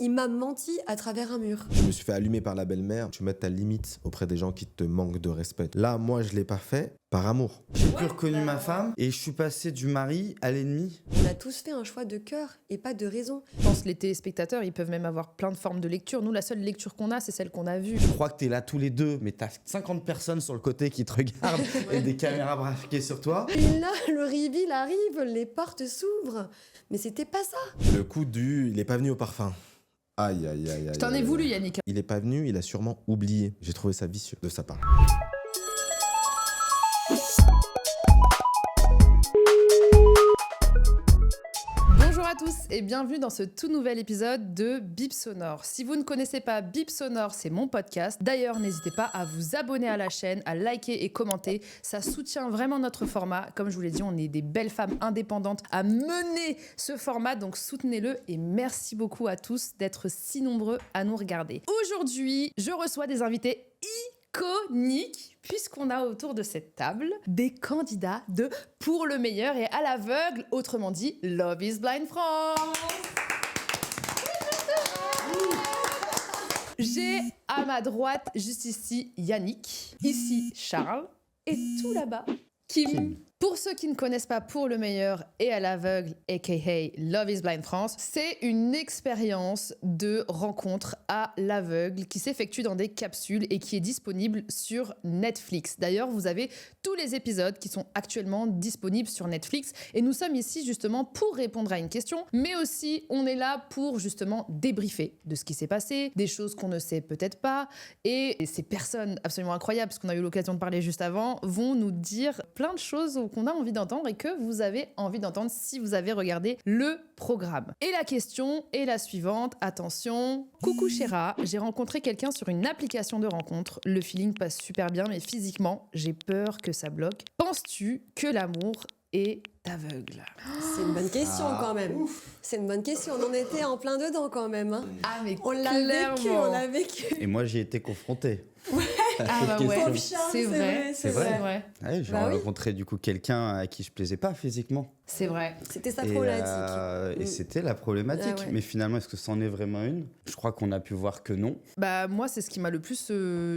Il m'a menti à travers un mur. Je me suis fait allumer par la belle-mère. Tu mets ta limite auprès des gens qui te manquent de respect. Là, moi, je l'ai pas fait par amour. J'ai plus reconnu ma femme et je suis passé du mari à l'ennemi. On a tous fait un choix de cœur et pas de raison. Je pense que les téléspectateurs, ils peuvent même avoir plein de formes de lecture. Nous, la seule lecture qu'on a, c'est celle qu'on a vue. Je crois que t'es là tous les deux, mais t'as 50 personnes sur le côté qui te regardent et des caméras braquées sur toi. Et là, le reveal arrive, les portes s'ouvrent. Mais c'était pas ça. Le coup du... Il est pas venu au parfum. Aïe, aïe, aïe, aïe. Je t'en ai voulu, Yannick. Il est pas venu, il a sûrement oublié. J'ai trouvé ça vicieux de sa part. Bonjour à tous et bienvenue dans ce tout nouvel épisode de Bip Sonore. Si vous ne connaissez pas Bip Sonore, c'est mon podcast. D'ailleurs, n'hésitez pas à vous abonner à la chaîne, à liker et commenter. Ça soutient vraiment notre format. Comme je vous l'ai dit, on est des belles femmes indépendantes à mener ce format, donc soutenez-le et merci beaucoup à tous d'être si nombreux à nous regarder. Aujourd'hui, je reçois des invités iconique, puisqu'on a autour de cette table des candidats de Pour le meilleur et à l'aveugle, autrement dit Love is Blind France. J'ai à ma droite, juste ici, Yannick, ici Charles, et tout là-bas, Kim. Pour ceux qui ne connaissent pas Pour le meilleur et à l'aveugle, aka Love is Blind France, c'est une expérience de rencontre à l'aveugle qui s'effectue dans des capsules et qui est disponible sur Netflix. D'ailleurs, vous avez tous les épisodes qui sont actuellement disponibles sur Netflix et nous sommes ici justement pour répondre à une question, mais aussi on est là pour justement débriefer de ce qui s'est passé, des choses qu'on ne sait peut-être pas, et ces personnes absolument incroyables, parce qu'on a eu l'occasion de parler juste avant, vont nous dire plein de choses qu'on a envie d'entendre et que vous avez envie d'entendre si vous avez regardé le programme. Et la question est la suivante, attention. Coucou Chéra, j'ai rencontré quelqu'un sur une application de rencontre. Le feeling passe super bien, mais physiquement, j'ai peur que ça bloque. Penses-tu que l'amour est aveugle? C'est une bonne question quand même. C'est une bonne question. On en était en plein dedans quand même. Hein. Ah mais On l'a vécu, on l'a vécu. Et moi, j'y ai été confronté. Ah bah ouais, Pauvre Charles, c'est vrai. C'est vrai. Ouais. Ouais, j'ai Bah oui. rencontré du coup quelqu'un à qui je plaisais pas physiquement. C'est vrai. C'était sa Et, problématique. et c'était la problématique. Ah ouais. Mais finalement, est-ce que c'en est vraiment une? Je crois qu'on a pu voir que non. Bah moi c'est ce qui m'a le plus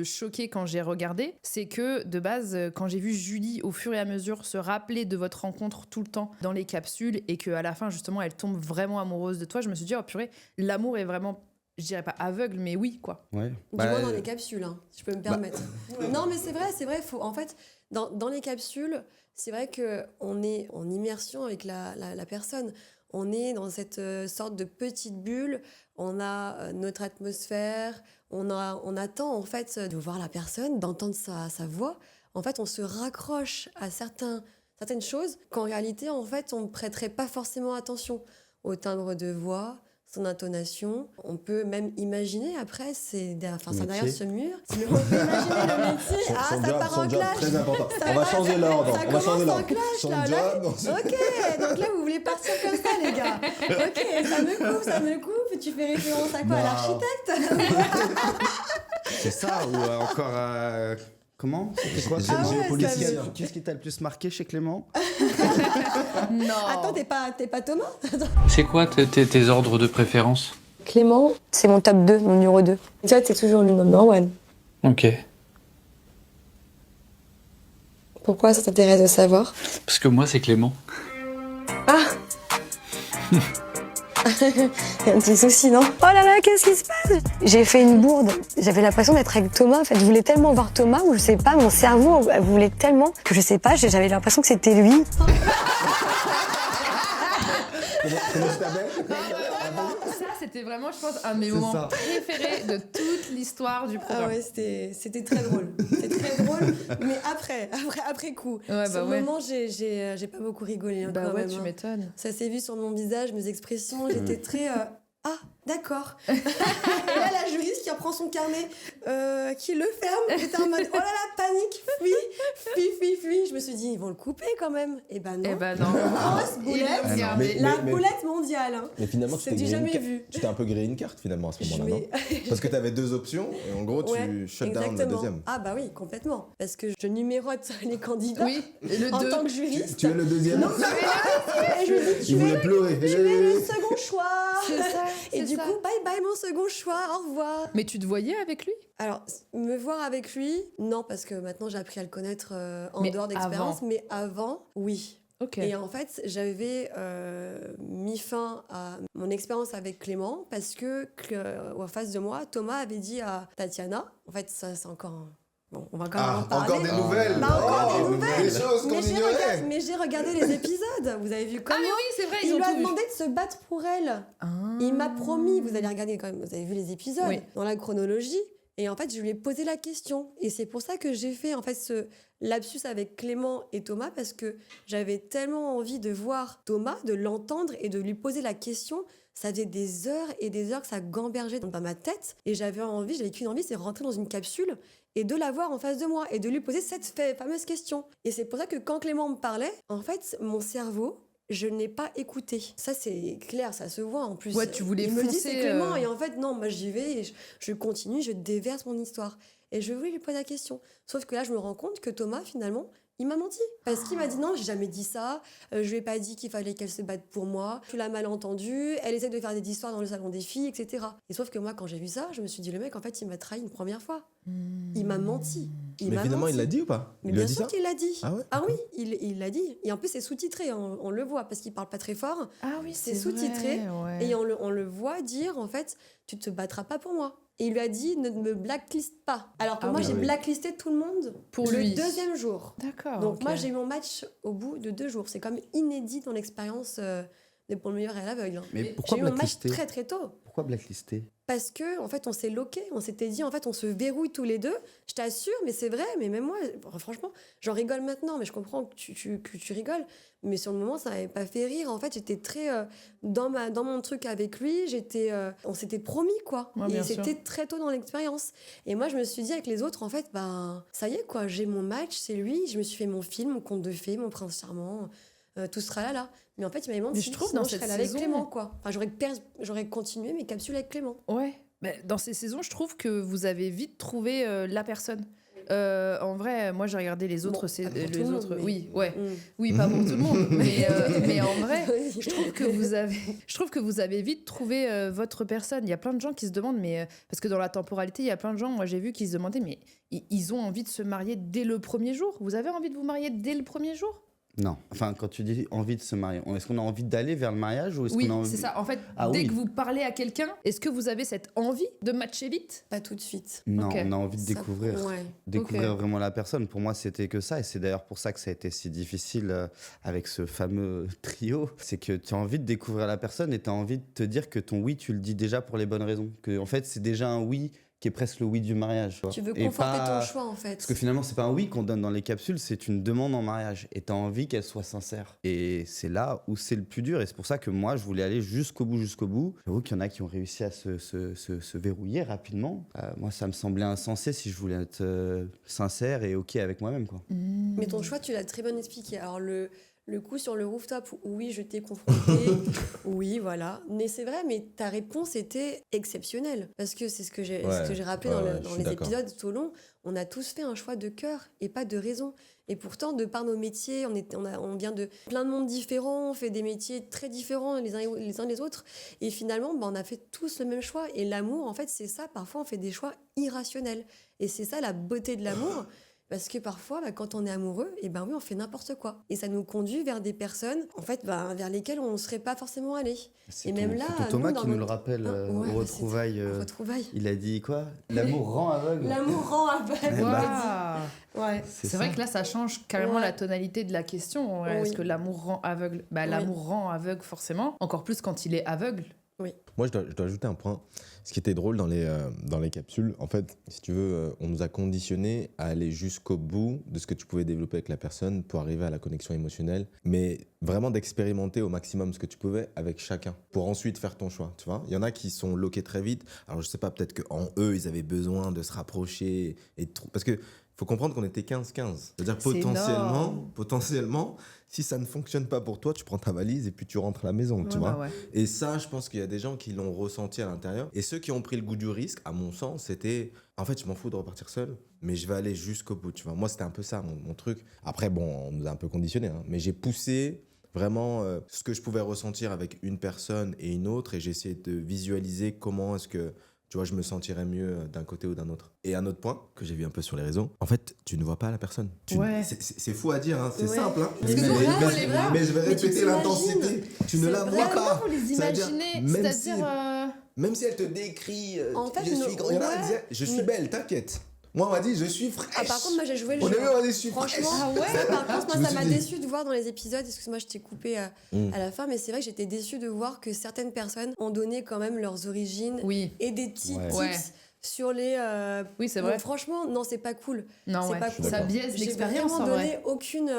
choqué quand j'ai regardé, c'est que de base quand j'ai vu Julie au fur et à mesure se rappeler de votre rencontre tout le temps dans les capsules et qu'à la fin justement elle tombe vraiment amoureuse de toi, je me suis dit oh purée, l'amour est vraiment, je dirais pas aveugle mais oui quoi. Ouais. Du moins dans les capsules, hein, si je peux me permettre. Non mais c'est vrai, faut, en fait, dans les capsules, c'est vrai qu'on est en immersion avec la personne. On est dans cette sorte de petite bulle, on a notre atmosphère, on attend en fait de voir la personne, d'entendre sa voix. En fait, on se raccroche à certaines choses qu'en réalité, en fait, on ne prêterait pas forcément attention au timbre de voix, son intonation. On peut même imaginer après, c'est derrière ce mur. Mais on peut imaginer le métier. Ah, ça part en clash. Très important. Ça On va changer l'ordre. Ça On va changer commence en l'ordre. clash Son là. job. Ok, donc là vous voulez partir comme ça les gars. Ok, ça me coupe. Tu fais référence à quoi? À l'architecte? C'est ça ou encore comment? C'était quoi? J'ai- j'ai ouais, policier. ça Qu'est-ce qui t'a le plus marqué chez Clément? Non. Attends, t'es pas Thomas? C'est quoi tes ordres de préférence? Clément, c'est mon top 2, mon numéro 2. Toi, t'es toujours le number one. Ok. Pourquoi ça t'intéresse de savoir? Parce que moi, c'est Clément. Ah Il y a un petit souci, non? Oh là là, qu'est-ce qui se passe? J'ai fait une bourde. J'avais l'impression d'être avec Thomas. En fait, je voulais tellement voir Thomas, ou je sais pas, mon cerveau voulait tellement que je sais pas, j'avais l'impression que c'était lui. Comment tu t'appelles? Ça c'était vraiment je pense un de mes C'est moments ça. préférés de toute l'histoire du Ah programme. ouais, c'était très drôle. C'était très drôle, mais après coup. Ouais, Sur bah le ouais. moment, j'ai pas beaucoup rigolé. Hein, Bah quand ouais, même, tu hein. m'étonnes. Ça s'est vu sur mon visage, mes expressions. J'étais très ah, d'accord. Et là, la juriste qui reprend son carnet. qui le ferme. J'étais en mode, oh là là, panique, fuis. Je me suis dit, ils vont le couper quand même. Et ben non. Eh ben non. Grosse Ils boulette. l'ont gardé. Mais- La boulette mondiale. Hein. Mais finalement, C'est du jamais vu. tu t'es un peu grillé une carte finalement à ce moment-là, non? Mais- Parce que tu avais 2 options et en gros, tu Ouais, shut down la exactement. deuxième. Ah bah oui, complètement. Parce que je numérote les candidats Oui, et le en 2. tant que juriste. Tu es le deuxième. Non, et je me dis, Il voulait pleurer. tu es le second choix. C'est ça, Et c'est du ça. coup, bye bye mon second choix, au revoir. Mais tu te voyais avec lui? Alors, me voir avec lui, non, parce que maintenant j'ai appris à le connaître en Mais dehors d'expérience, avant. mais avant, oui. Ok. Et en fait, j'avais mis fin à mon expérience avec Clément parce que en face de moi, Thomas avait dit à Tatiana, en fait, ça c'est encore... Bon, on va quand même en parler. encore des nouvelles. Bah, encore des nouvelles. Des choses qu'on ignorait. Mais j'ai regardé les épisodes, vous avez vu Ah comment mais oui, c'est vrai, il ils ont lui a tout vu. demandé de se battre pour elle. Ah. Il m'a promis, vous allez regarder quand même, vous avez vu les épisodes Oui. dans la chronologie. Et en fait, je lui ai posé la question. Et c'est pour ça que j'ai fait en fait ce lapsus avec Clément et Thomas, parce que j'avais tellement envie de voir Thomas, de l'entendre et de lui poser la question. Ça faisait des heures et des heures que ça gambergeait dans ma tête. Et j'avais qu'une envie, c'est rentrer dans une capsule et de l'avoir en face de moi et de lui poser cette fameuse question. Et c'est pour ça que quand Clément me parlait, en fait, mon cerveau, je n'ai pas écouté. Ça, c'est clair, ça se voit en plus. Ouais, tu voulais Il me dit foncer, c'est Clément, et en fait, non, moi j'y vais et je continue, je déverse mon histoire. Et je voulais lui poser la question. Sauf que là, je me rends compte que Thomas, finalement, il m'a menti. Parce qu'il m'a dit non, j'ai jamais dit ça, je lui ai pas dit qu'il fallait qu'elle se batte pour moi, tu l'as mal entendu, elle essaie de faire des histoires dans le salon des filles, etc. Et sauf que moi, quand j'ai vu ça, je me suis dit, le mec, en fait, il m'a trahi une première fois. Il m'a menti. Mais finalement, il l'a dit ou pas? Mais Il lui a bien dit sûr ça? qu'il l'a dit. Ah ouais? Ah oui, il l'a dit. Et en plus, c'est sous-titré, on le voit, parce qu'il parle pas très fort. Ah oui, C'est sous-titré, vrai, ouais. Et on le voit dire, en fait, tu te battras pas pour moi. Et il lui a dit, ne me blacklist pas. Alors que Ah moi, oui. j'ai Ah oui. blacklisté tout le monde Pour le lui. deuxième jour. D'accord. Donc ok. moi, j'ai eu mon match au bout de 2 jours. C'est comme inédit dans l'expérience de Pour le meilleur et à l'aveugle. hein. Mais J'ai pourquoi eu mon match blacklister? très très tôt. Pourquoi blacklister? Parce que en fait, on s'est loqué, on s'était dit, en fait, on se verrouille tous les deux. Je t'assure, mais c'est vrai, mais même moi, franchement, j'en rigole maintenant, mais je comprends que tu rigoles. Mais sur le moment, ça m'avait pas fait rire. En fait, j'étais très dans mon truc avec lui. On s'était promis, quoi. Ouais, et bien sûr. c'était très tôt dans l'expérience. Et moi, je me suis dit avec les autres, en fait, ben, ça y est, quoi. J'ai mon match, c'est lui. Je me suis fait mon film, mon conte de fées, mon prince charmant. Tout sera là. Mais en fait, il m'avait menti. Mais je trouve Sinon, dans je cette serais là avec saison- Clément, quoi. Enfin, j'aurais continué mes capsules avec Clément. Ouais. Mais dans ces saisons, je trouve que vous avez vite trouvé la personne. En vrai, moi j'ai regardé les autres. Bon, c'est- pas pour les tout le monde, autres. mais- Oui, ouais. Mm. Oui, pas pour tout le monde. Mais en vrai, Oui. je trouve que vous avez vite trouvé votre personne. Il y a plein de gens qui se demandent, mais parce que dans la temporalité, il y a plein de gens, moi j'ai vu, qui se demandaient, mais ils ont envie de se marier dès le premier jour. Vous avez envie de vous marier dès le premier jour? Non. Enfin, quand tu dis envie de se marier, est-ce qu'on a envie d'aller vers le mariage ou est-ce Oui, qu'on a envie... c'est ça. En fait, Ah dès oui. que vous parlez à quelqu'un, est-ce que vous avez cette envie de matcher vite? Pas tout de suite. Non, Ok. on a envie de Ça- découvrir. Ouais. Découvrir Ok. vraiment la personne. Pour moi, c'était que ça. Et c'est d'ailleurs pour ça que ça a été si difficile avec ce fameux trio. C'est que tu as envie de découvrir la personne et tu as envie de te dire que ton oui, tu le dis déjà pour les bonnes raisons. Que, en fait, c'est déjà un oui qui est presque le oui du mariage. Tu veux Et conforter pas- ton choix, en fait. Parce que finalement, c'est pas un oui qu'on donne dans les capsules, c'est une demande en mariage. Et tu as envie qu'elle soit sincère. Et c'est là où c'est le plus dur. Et c'est pour ça que moi, je voulais aller jusqu'au bout, jusqu'au bout. J'avoue qu'il y en a qui ont réussi à se verrouiller rapidement. Moi, ça me semblait insensé si je voulais être sincère et OK avec moi-même, quoi. Mais ton choix, tu l'as très bien expliqué. Alors, le coup sur le rooftop, oui, je t'ai confronté. Oui, voilà. Mais c'est vrai, mais ta réponse était exceptionnelle. Parce que c'est ce que j'ai rappelé ouais, dans je suis les d'accord. épisodes tout au long. On a tous fait un choix de cœur et pas de raison. Et pourtant, de par nos métiers, on vient de plein de mondes différents, on fait des métiers très différents les uns des autres. Et finalement, on a fait tous le même choix. Et l'amour, en fait, c'est ça. Parfois, on fait des choix irrationnels. Et c'est ça la beauté de l'amour. Parce que parfois, quand on est amoureux, oui, on fait n'importe quoi. Et ça nous conduit vers des personnes, en fait, vers lesquelles on ne serait pas forcément allé. C'est Et même là, c'est ton Thomas nous, dans qui nous le notre- rappelle Ah, ouais, aux retrouvailles. Retrouvailles. Il a dit quoi? L'amour rend aveugle. L'amour rend aveugle. Waouh. Ouais. C'est vrai que là, ça change carrément Ouais. la tonalité de la question. Ouais. Oui. Est-ce que l'amour rend aveugle? Bah, Oui. l'amour rend aveugle, forcément. Encore plus quand il est aveugle. Moi, je dois ajouter un point. Ce qui était drôle dans les capsules, en fait, si tu veux, on nous a conditionnés à aller jusqu'au bout de ce que tu pouvais développer avec la personne pour arriver à la connexion émotionnelle, mais vraiment d'expérimenter au maximum ce que tu pouvais avec chacun pour ensuite faire ton choix, tu vois. Il y en a qui sont loqués très vite. Alors, je sais pas, peut-être qu'en eux, ils avaient besoin de se rapprocher parce que faut comprendre qu'on était 15-15. C'est-à-dire potentiellement, si ça ne fonctionne pas pour toi, tu prends ta valise et puis tu rentres à la maison, tu vois. Ouais. Et ça, je pense qu'il y a des gens qui l'ont ressenti à l'intérieur. Et ceux qui ont pris le goût du risque, à mon sens, c'était... En fait, je m'en fous de repartir seul, mais je vais aller jusqu'au bout, tu vois. Moi, c'était un peu ça, mon truc. Après, bon, on nous a un peu conditionnés, hein, mais j'ai poussé vraiment ce que je pouvais ressentir avec une personne et une autre, et j'ai essayé de visualiser comment est-ce que... Tu vois, je me sentirais mieux d'un côté ou d'un autre. Et un autre point que j'ai vu un peu sur les réseaux, en fait, tu ne vois pas la personne. Ouais. C'est fou à dire, hein, c'est simple. Hein. Parce que c'est vrai, c'est vrai. Mais je vais Mais tu répéter l'intensité. Tu ne C'est la vrai. vois Comment pas. vous les Ça veut dire, imaginez? même C'est-à-dire... Même si elle te décrit, En fait, je suis... Il y en a qui disaient, je suis mais- belle, t'inquiète. Moi, on m'a dit, je suis fraîche. Ah, par contre, moi, j'ai joué le On jeu. est mieux, on est suis Franchement, fraîche. Ah ouais. par contre, Je moi, me ça m'a suis dit. déçu de voir dans les épisodes, excuse-moi, je t'ai coupé à la fin, mais c'est vrai que j'étais déçue de voir que certaines personnes ont donné quand même leurs origines Oui. et des petits Ouais. tips Ouais. sur les... Oui, c'est bon, vrai. franchement, non, c'est pas cool. Non, c'est ouais. pas cool. Ça biaise J'ai l'expérience vraiment en donné vrai. aucune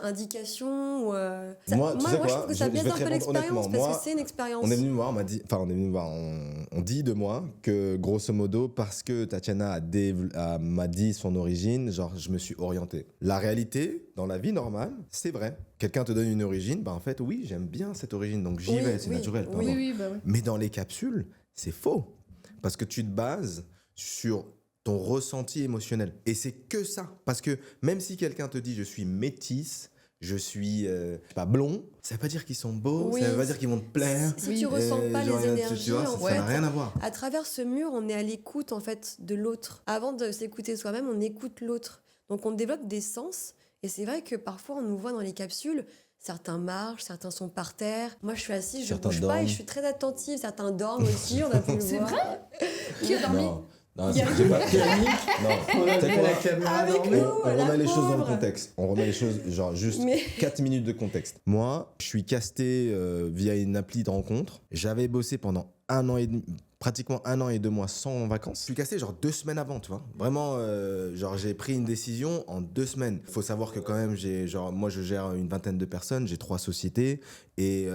indication. Ou, Moi, tu sais je quoi, trouve que ça je biaise vais un te peu répondre l'expérience honnêtement. parce Moi, que c'est une expérience. On est venu me voir, on dit de moi que grosso modo, parce que Tatiana m'a dit son origine, genre je me suis orienté. La réalité, dans la vie normale, c'est vrai. Quelqu'un te donne une origine, bah en fait, oui, j'aime bien cette origine, donc j'y Oui, vais, c'est oui, naturel. oui. pardon. Oui, bah oui. Mais dans les capsules, c'est faux. Parce que tu te bases sur ton ressenti émotionnel. Et c'est que ça. Parce que même si quelqu'un te dit je suis métisse, je suis pas blond, ça veut pas dire qu'ils sont beaux, Oui. ça veut pas dire qu'ils vont te plaire. Si tu ressens pas Genre, les tu énergies, vois, en ça fait, n'a rien à voir. à travers ce mur, on est à l'écoute en fait de l'autre. Avant de s'écouter soi-même, on écoute l'autre. Donc on développe des sens. Et c'est vrai que parfois on nous voit dans les capsules. Certains marchent, certains sont par terre. Moi, je suis assise, je Certains bouge pas et dorment. je suis très attentive. Certains dorment aussi, on a pu le C'est voir. vrai Qui a dormi? Non, j'ai pas. Non, t'as quoi la caméra Avec dormait. nous, On la remet les choses dans le pauvre. contexte. On remet les choses, genre juste Mais 4 minutes de contexte. Moi, je suis casté via une appli de rencontre. J'avais bossé pendant 1 an et demi, pratiquement 1 an et 2 mois sans vacances. Je suis casté genre 2 semaines avant, tu vois. Vraiment, genre j'ai pris une décision en 2 semaines. Faut savoir que quand même, moi je gère une vingtaine de personnes, j'ai 3 sociétés et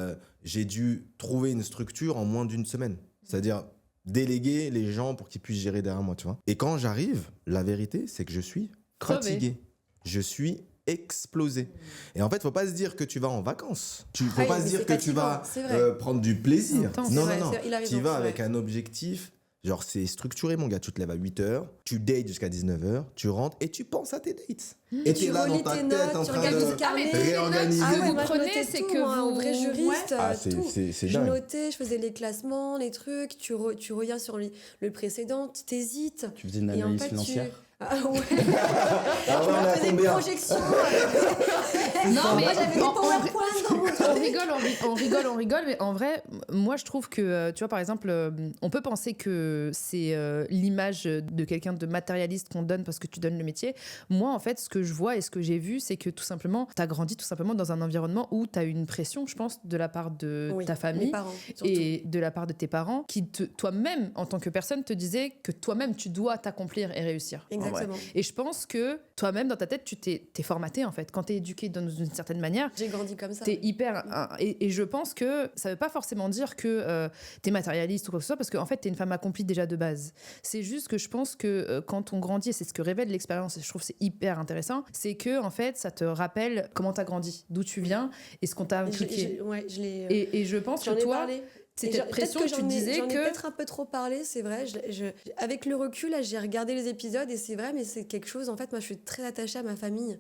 j'ai dû trouver une structure en moins d'1 semaine. C'est-à-dire déléguer les gens pour qu'ils puissent gérer derrière moi, tu vois. Et quand j'arrive, la vérité, c'est que je suis Crevé. fatigué. Je suis explosé. Et en fait, faut pas se dire que tu vas en vacances. Faut Ah oui, pas se mais dire c'est que tu vas fatigant, c'est vrai. prendre du plaisir. Intense. Non, C'est vrai, non, non. il a raison, Tu vas c'est avec vrai. un objectif. Genre, c'est structuré, mon gars. Tu te lèves à 8h, tu dates jusqu'à 19h, tu rentres et tu penses à tes dates. Et tu es tu là dans relis ta tes tête notes, en tu train regardes de tes carnets. réorganiser. Ah ouais, vous moi, je prenez, notais c'est tout, que moi, un vous- vrai juriste, Ah, tout. c'est Je dingue. notais, je faisais les classements, les trucs, tu reviens sur le précédent, tu t'hésites. Tu faisais une Et en analyse fait, financière. Ah ouais, Ah ouais, on est à je faisais des combien projections. Non, mais Moi, j'avais des on- PowerPoint dans mon on rigole, mais en vrai, moi je trouve que, tu vois, par exemple, on peut penser que c'est l'image de quelqu'un de matérialiste qu'on donne parce que tu donnes le métier. Moi, en fait, ce que je vois et ce que j'ai vu, c'est que tout simplement, tu as grandi tout simplement dans un environnement où tu as eu une pression, je pense, de la part de Oui, ta mes famille parents, surtout. et de la part de tes parents, qui toi-même, en tant que personne, te disaient que toi-même, tu dois t'accomplir et réussir. en vrai. Exactement. Et je pense que toi-même, dans ta tête, tu t'es formaté, en fait. Quand tu es éduqué d'une certaine manière, J'ai grandi comme ça. t'es hyper. Et je pense que ça veut pas forcément dire que t'es matérialiste ou quoi que ce soit, parce qu'en fait, t'es une femme accomplie déjà de base. C'est juste que je pense que quand on grandit, et c'est ce que révèle l'expérience, et je trouve que c'est hyper intéressant, c'est que, en fait, ça te rappelle comment t'as grandi, d'où tu viens et ce qu'on t'a inculqué. Ouais, je l'ai. Et je pense J'en que ai toi, parlé. c'est Et cette peut-être pression que que tu j'en ai- disais J'en ai que. peut-être un peu trop parlé, c'est vrai. Avec le recul, là, j'ai regardé les épisodes et c'est vrai, mais c'est quelque chose. En fait, moi, je suis très attachée à ma famille.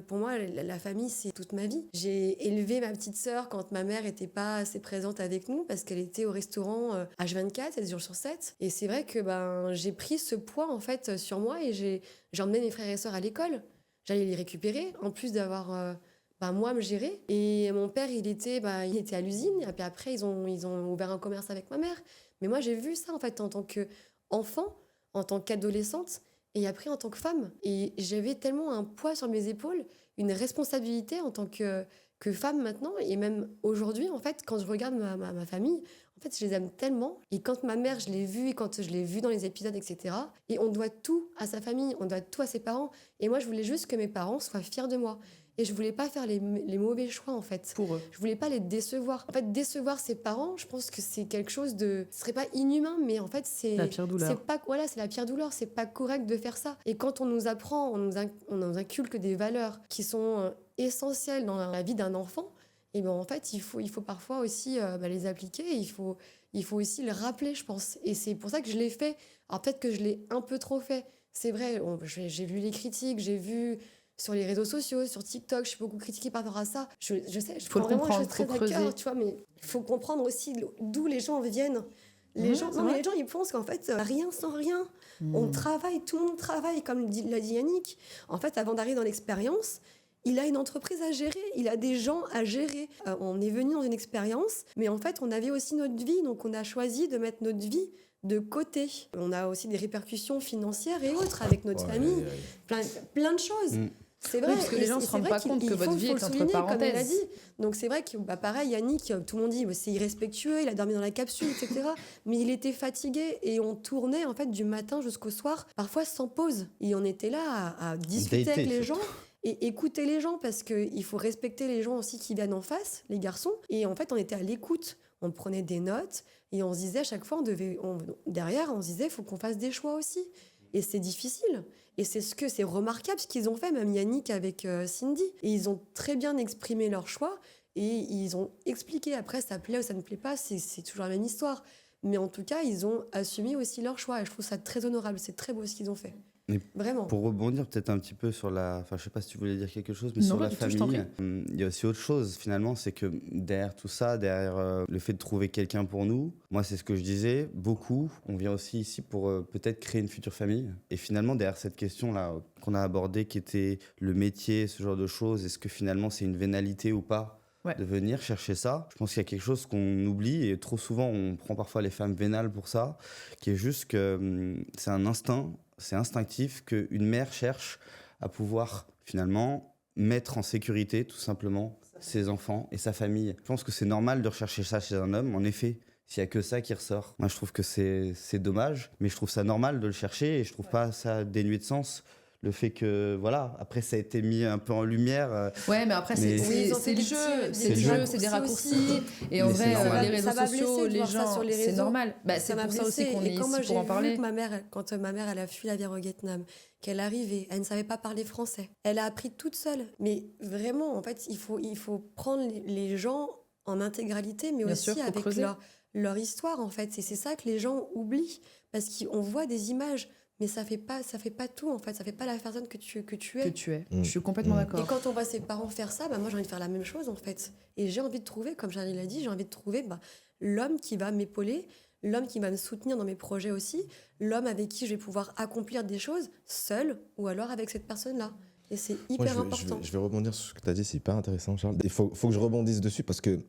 Pour moi, la famille, c'est toute ma vie. J'ai élevé ma petite sœur quand ma mère n'était pas assez présente avec nous parce qu'elle était au restaurant H24, 7 jours sur 7. Et c'est vrai que j'ai pris ce poids en fait sur moi et j'ai emmené mes frères et sœurs à l'école. J'allais les récupérer en plus d'avoir moi me gérer. Et mon père, il était à l'usine. Et puis après, ils ont ouvert un commerce avec ma mère. Mais moi, j'ai vu ça en fait en tant qu'enfant, en tant qu'adolescente. Et après, en tant que femme. Et j'avais tellement un poids sur mes épaules, une responsabilité en tant que femme maintenant. Et même aujourd'hui, en fait, quand je regarde ma famille, en En fait, je les aime tellement. Et quand ma mère, je l'ai vue, et quand je l'ai vue dans les épisodes, etc. Et on doit tout à sa famille, on doit tout à ses parents. Et moi, je voulais juste que mes parents soient fiers de moi. Et je voulais pas faire les mauvais choix, en fait. Pour eux. Je voulais pas les décevoir. En fait, décevoir ses parents, je pense que c'est quelque chose de... Ce serait pas inhumain, mais en fait, c'est... La pire douleur. Voilà, c'est la pire douleur. C'est pas correct de faire ça. Et quand on nous apprend, on nous inculque des valeurs qui sont essentielles dans la vie d'un enfant, et ben en fait, il faut parfois aussi les appliquer. Il faut aussi le rappeler, je pense. Et c'est pour ça que je l'ai fait. Alors peut-être que je l'ai un peu trop fait. C'est vrai, j'ai vu les critiques, j'ai vu sur les réseaux sociaux, sur TikTok, je suis beaucoup critiquée par rapport à ça. Je sais, je Faut le prends vraiment comprendre, les choses faut très à cœur, creuser. tu vois, mais il faut comprendre aussi d'où les gens viennent. Les gens, ils pensent qu'en fait, rien sans rien. On travaille, tout le monde travaille, comme l'a dit Yannick. En fait, avant d'arriver dans l'expérience, il a une entreprise à gérer, il a des gens à gérer. On est venu dans une expérience, mais en fait, on avait aussi notre vie, donc on a choisi de mettre notre vie de côté. On a aussi des répercussions financières et autres avec notre famille, plein de choses. C'est vrai, Oui, parce que les gens se rendent pas compte que votre vie est entre parenthèses. comme elle a dit. Donc c'est vrai que pareil, Yannick, tout le monde dit c'est irrespectueux, il a dormi dans la capsule, etc. Mais il était fatigué et on tournait en fait du matin jusqu'au soir, parfois sans pause. Et on était là à discuter avec les gens. Et écouter les gens, parce qu'il faut respecter les gens aussi qui viennent en face, les garçons. Et en fait, on était à l'écoute, on prenait des notes, et on se disait à chaque fois, derrière, on se disait, il faut qu'on fasse des choix aussi. Et c'est difficile. Et c'est remarquable ce qu'ils ont fait, même Yannick avec Cindy. Et ils ont très bien exprimé leur choix, et ils ont expliqué. Après, ça plaît ou ça ne plaît pas, c'est toujours la même histoire. Mais en tout cas, ils ont assumé aussi leur choix, et je trouve ça très honorable, c'est très beau ce qu'ils ont fait. Et vraiment. Pour rebondir peut-être un petit peu sur enfin je sais pas si tu voulais dire quelque chose, mais Non, sur pas la du tout, je t'en famille, il y a aussi autre chose finalement, c'est que derrière tout ça, derrière le fait de trouver quelqu'un pour nous, moi c'est ce que je disais, beaucoup, on vient aussi ici pour peut-être créer une future famille. Et finalement derrière cette question-là qu'on a abordée, qui était le métier, ce genre de choses, est-ce que finalement c'est une vénalité ou pas? Ouais. De venir chercher ça. Je pense qu'il y a quelque chose qu'on oublie, et trop souvent on prend parfois les femmes vénales pour ça, qui est juste que c'est un instinct, c'est instinctif qu'une mère cherche à pouvoir finalement mettre en sécurité tout simplement ses enfants et sa famille. Je pense que c'est normal de rechercher ça chez un homme, en effet. S'il n'y a que ça qui ressort. Moi, je trouve que c'est dommage, mais je trouve ça normal de le chercher, et je trouve pas ça dénué de sens. Le fait que, voilà, après ça a été mis un peu en lumière. Ouais, mais après, c'est le jeu, c'est des raccourcis. Et en Mais vrai, c'est normal. les réseaux Ça m'a sociaux, blessée de les voir ça gens, sur les c'est réseaux. normal. Bah, c'est pour ça aussi qu'on est ici pour en parler. Quand ma mère, elle a fui la guerre au Vietnam, qu'elle arrivait, elle ne savait pas parler français. Elle a appris toute seule. Mais vraiment, en fait, il faut prendre les gens en intégralité, mais Bien aussi sûr, faut avec creuser. leur histoire, en fait. Et c'est ça que les gens oublient, parce qu'on voit des images, mais ça fait pas tout, en fait. Ça fait pas la personne que tu es. Je suis complètement Et d'accord. quand on voit ses parents faire ça, moi j'ai envie de faire la même chose en fait. Et j'ai envie de trouver, comme Charlie l'a dit, j'ai envie de trouver l'homme qui va m'épauler, l'homme qui va me soutenir dans mes projets aussi, l'homme avec qui je vais pouvoir accomplir des choses seul ou alors avec cette personne-là. Et c'est hyper important. Je vais rebondir sur ce que tu as dit, c'est hyper intéressant, Charles. Il faut que je rebondisse dessus, parce que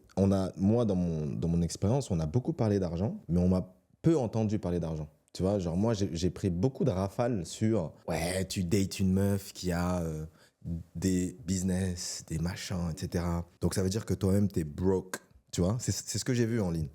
moi, dans mon expérience, on a beaucoup parlé d'argent, mais on m'a peu entendu parler d'argent. Tu vois, genre moi, j'ai pris beaucoup de rafales sur « Ouais, tu dates une meuf qui a des business, des machins, etc. » Donc ça veut dire que toi-même, t'es broke. Tu vois, c'est ce que j'ai vu en ligne.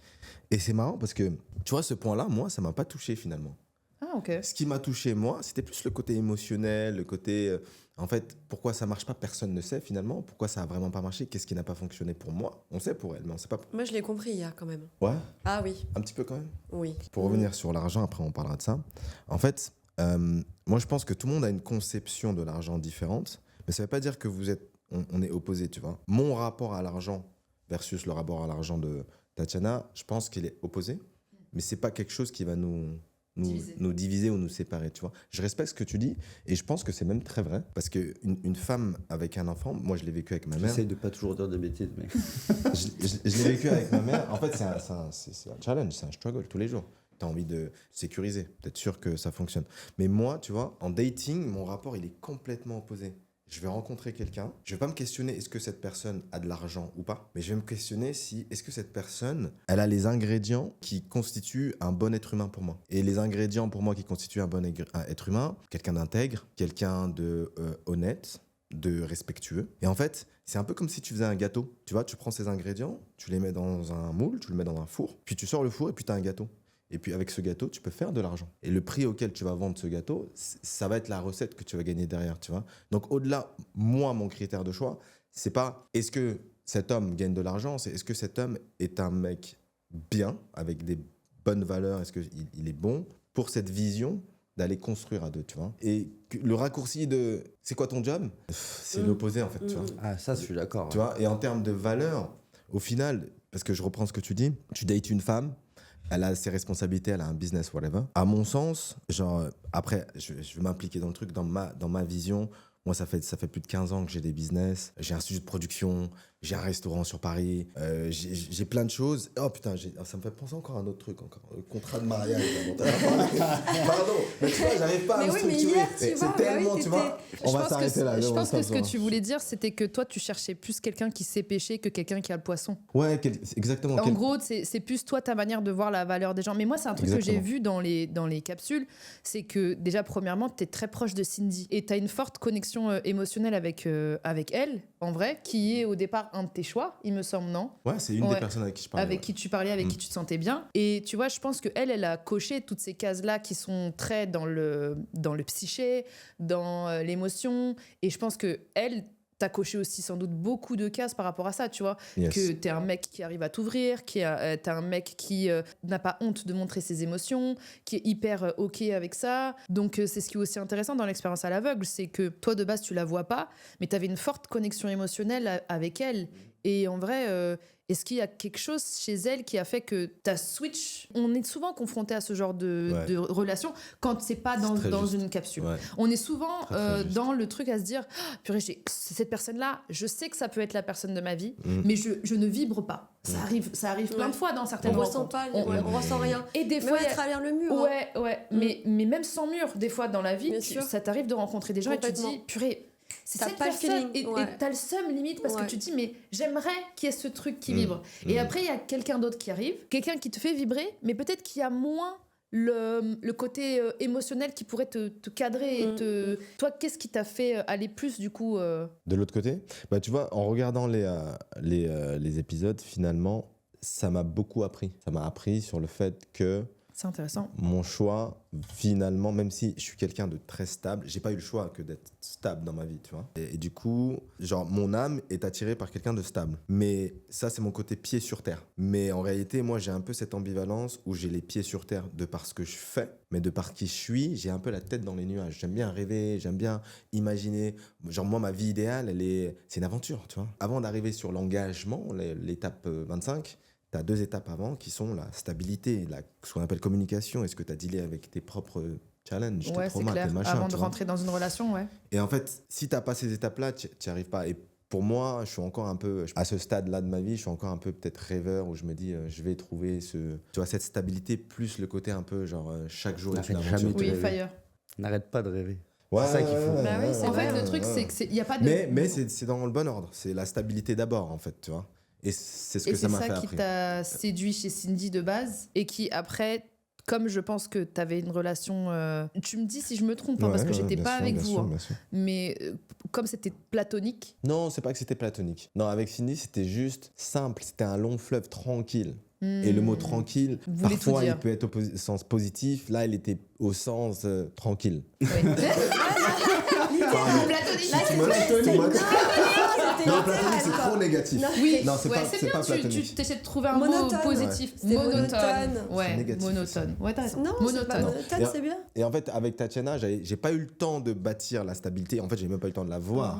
Et c'est marrant parce que, tu vois, ce point-là, moi, ça m'a pas touché finalement. Ah, ok. Ce qui m'a touché, moi, c'était plus le côté émotionnel, le côté... en fait, pourquoi ça marche pas, personne ne sait finalement. Pourquoi ça a vraiment pas marché, qu'est-ce qui n'a pas fonctionné pour moi. On sait pour elle, mais on sait pas... Moi je l'ai compris hier quand même. Ouais, Ah oui, un petit peu quand même. oui. Pour revenir sur l'argent, après on parlera de ça. En fait, moi je pense que tout le monde a une conception de l'argent différente, mais ça veut pas dire que on est opposés, tu vois. Mon rapport à l'argent versus le rapport à l'argent de Tatiana, je pense qu'il est opposé, mais c'est pas quelque chose qui va nous diviser ou nous séparer, tu vois. Je respecte ce que tu dis, et je pense que c'est même très vrai, parce qu'une femme avec un enfant, moi je l'ai vécu avec ma mère. J'essaye de pas toujours dire de bêtises, mais... je l'ai vécu avec ma mère. En fait, c'est un challenge, c'est un struggle tous les jours. Tu as envie de sécuriser, d'être sûr que ça fonctionne. Mais moi, tu vois, en dating, mon rapport, il est complètement opposé. Je vais rencontrer quelqu'un, je vais pas me questionner est-ce que cette personne a de l'argent ou pas, mais je vais me questionner est-ce que cette personne, elle a les ingrédients qui constituent un bon être humain pour moi. Et les ingrédients pour moi qui constituent un bon être humain, quelqu'un d'intègre, quelqu'un de honnête, de respectueux. Et en fait, c'est un peu comme si tu faisais un gâteau. Tu vois, tu prends ces ingrédients, tu les mets dans un moule, tu le mets dans un four, puis tu sors le four et puis tu as un gâteau. Et puis avec ce gâteau, tu peux faire de l'argent. Et le prix auquel tu vas vendre ce gâteau, ça va être la recette que tu vas gagner derrière, tu vois. Donc au-delà, moi, mon critère de choix, c'est pas est-ce que cet homme gagne de l'argent, c'est est-ce que cet homme est un mec bien, avec des bonnes valeurs, est-ce qu'il est bon pour cette vision d'aller construire à deux, tu vois. Et le raccourci de c'est quoi ton job, c'est l'opposé en fait, tu vois. Ah, ça, je suis d'accord. Tu vois, et en termes de valeur, au final, parce que je reprends ce que tu dis, tu dates une femme, elle a ses responsabilités, elle a un business, whatever. À mon sens, genre, après, je vais m'impliquer dans le truc, dans ma vision. Moi, ça fait plus de 15 ans que j'ai des business, j'ai un studio de production, j'ai un restaurant sur Paris, j'ai plein de choses. Oh putain, ça me fait penser encore à un autre truc, encore. Le contrat de mariage. Pardon, mais tu vois, j'arrive pas à me structurer. C'est tellement, tu vois, on va s'arrêter là. Je pense que ce que tu voulais dire, c'était que toi, tu cherchais plus quelqu'un qui sait pêcher que quelqu'un qui a le poisson. Ouais, exactement. En gros, c'est plus toi, ta manière de voir la valeur des gens. Mais moi, c'est un truc que j'ai vu dans les capsules, c'est que déjà, premièrement, tu es très proche de Cindy et tu as une forte connexion émotionnelle avec elle, en vrai, qui est au départ un de tes choix, il me semble, non? Ouais, c'est une des personnes avec qui je parlais. Avec qui tu parlais, avec qui tu te sentais bien. Et tu vois, je pense qu'elle a coché toutes ces cases-là qui sont très dans le psyché, dans l'émotion. Et je pense qu'elle t'as coché aussi sans doute beaucoup de cases par rapport à ça, tu vois. Yes. Que t'es un mec qui arrive à t'ouvrir, t'es un mec qui n'a pas honte de montrer ses émotions, qui est hyper OK avec ça. Donc c'est ce qui est aussi intéressant dans l'expérience à l'aveugle, c'est que toi de base tu la vois pas, mais t'avais une forte connexion émotionnelle avec elle. Et en vrai, est-ce qu'il y a quelque chose chez elle qui a fait que t'as switch? On est souvent confronté à ce genre de relation quand c'est pas dans une capsule. Ouais. On est souvent dans le truc à se dire « Purée, cette personne-là, je sais que ça peut être la personne de ma vie, mais je ne vibre pas. » Ça arrive plein de fois dans certaines rencontres. On ressent pas, on ressent rien. Et des fois, à travers le mur. Ouais. Mais même sans mur, des fois dans la vie, ça t'arrive de rencontrer des gens et tu te dis « Purée, c'est cette personne. » Et t'as le seum limite parce que tu te dis mais j'aimerais qu'il y ait ce truc qui vibre. Et après il y a quelqu'un d'autre qui arrive, quelqu'un qui te fait vibrer, mais peut-être qu'il y a moins le côté émotionnel qui pourrait te cadrer et Toi, qu'est-ce qui t'a fait aller plus du coup De l'autre côté, bah tu vois, en regardant les épisodes, finalement, ça m'a beaucoup appris. Ça m'a appris sur le fait que c'est intéressant. Mon choix, finalement, même si je suis quelqu'un de très stable, j'ai pas eu le choix que d'être stable dans ma vie, tu vois. Et du coup, genre, mon âme est attirée par quelqu'un de stable. Mais ça, c'est mon côté pied sur terre. Mais en réalité, moi, j'ai un peu cette ambivalence où j'ai les pieds sur terre de par ce que je fais, mais de par qui je suis, j'ai un peu la tête dans les nuages. J'aime bien rêver, j'aime bien imaginer. Genre, moi, ma vie idéale, c'est une aventure, tu vois. Avant d'arriver sur l'engagement, l'étape 25, tu as 2 étapes avant qui sont la stabilité, ce qu'on appelle communication, est-ce que tu as dealé avec tes propres challenges, tes traumas, tes machins. Avant de rentrer dans une relation, Et en fait, si tu n'as pas ces étapes-là, tu n'y arrives pas. Et pour moi, je suis encore un peu, à ce stade-là de ma vie, je suis encore un peu peut-être rêveur où je me dis, je vais trouver tu vois, cette stabilité plus le côté un peu genre chaque jour est une aventure. Oui, fire. N'arrête pas de rêver. Ouais, c'est ça qu'il faut. Bah oui, en fait, le truc, c'est qu'il n'y a pas de... Mais c'est dans le bon ordre. C'est la stabilité d'abord, en fait, tu vois. Et c'est ce que ça m'a fait qui t'a séduit chez Cindy de base et qui après, comme je pense que t'avais une relation, tu me dis si je me trompe parce que j'étais pas avec vous, mais comme c'était platonique. Non, c'est pas que c'était platonique. Non, avec Cindy c'était juste simple, c'était un long fleuve tranquille. Et le mot tranquille, parfois il peut être au sens positif, là il était au sens tranquille. Oui. Platonique. Non, platonique, c'est trop négatif. Non, c'est pas platonique. Tu essaies de trouver un mot positif. Monotone. Ouais, monotone. Ouais, t'as raison. Non, monotone, c'est bien. Et en fait, avec Tatiana, j'ai pas eu le temps de bâtir la stabilité. En fait, j'ai même pas eu le temps de la voir.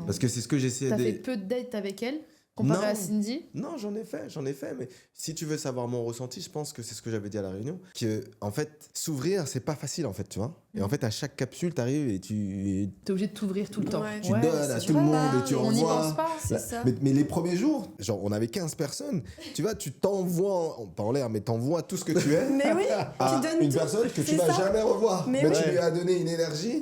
Parce que c'est ce que j'essayais de... T'as fait peu de dates avec elle comparé à Cindy? Non, j'en ai fait. Mais si tu veux savoir mon ressenti, je pense que c'est ce que j'avais dit à la réunion. Que, en fait, s'ouvrir, c'est pas facile, en fait, tu vois. Et en fait, à chaque capsule, t'arrives et t'es obligé de t'ouvrir tout le temps. Tu donnes à tout le monde et tu envoies. On n'y pense pas, c'est ça. Mais les premiers jours, genre, on avait 15 personnes. Tu vois, tu t'envoies, pas en l'air, mais t'envoies tout ce que tu es mais oui, à tu donnes une personne que tu vas jamais revoir. Mais tu lui as donné une énergie.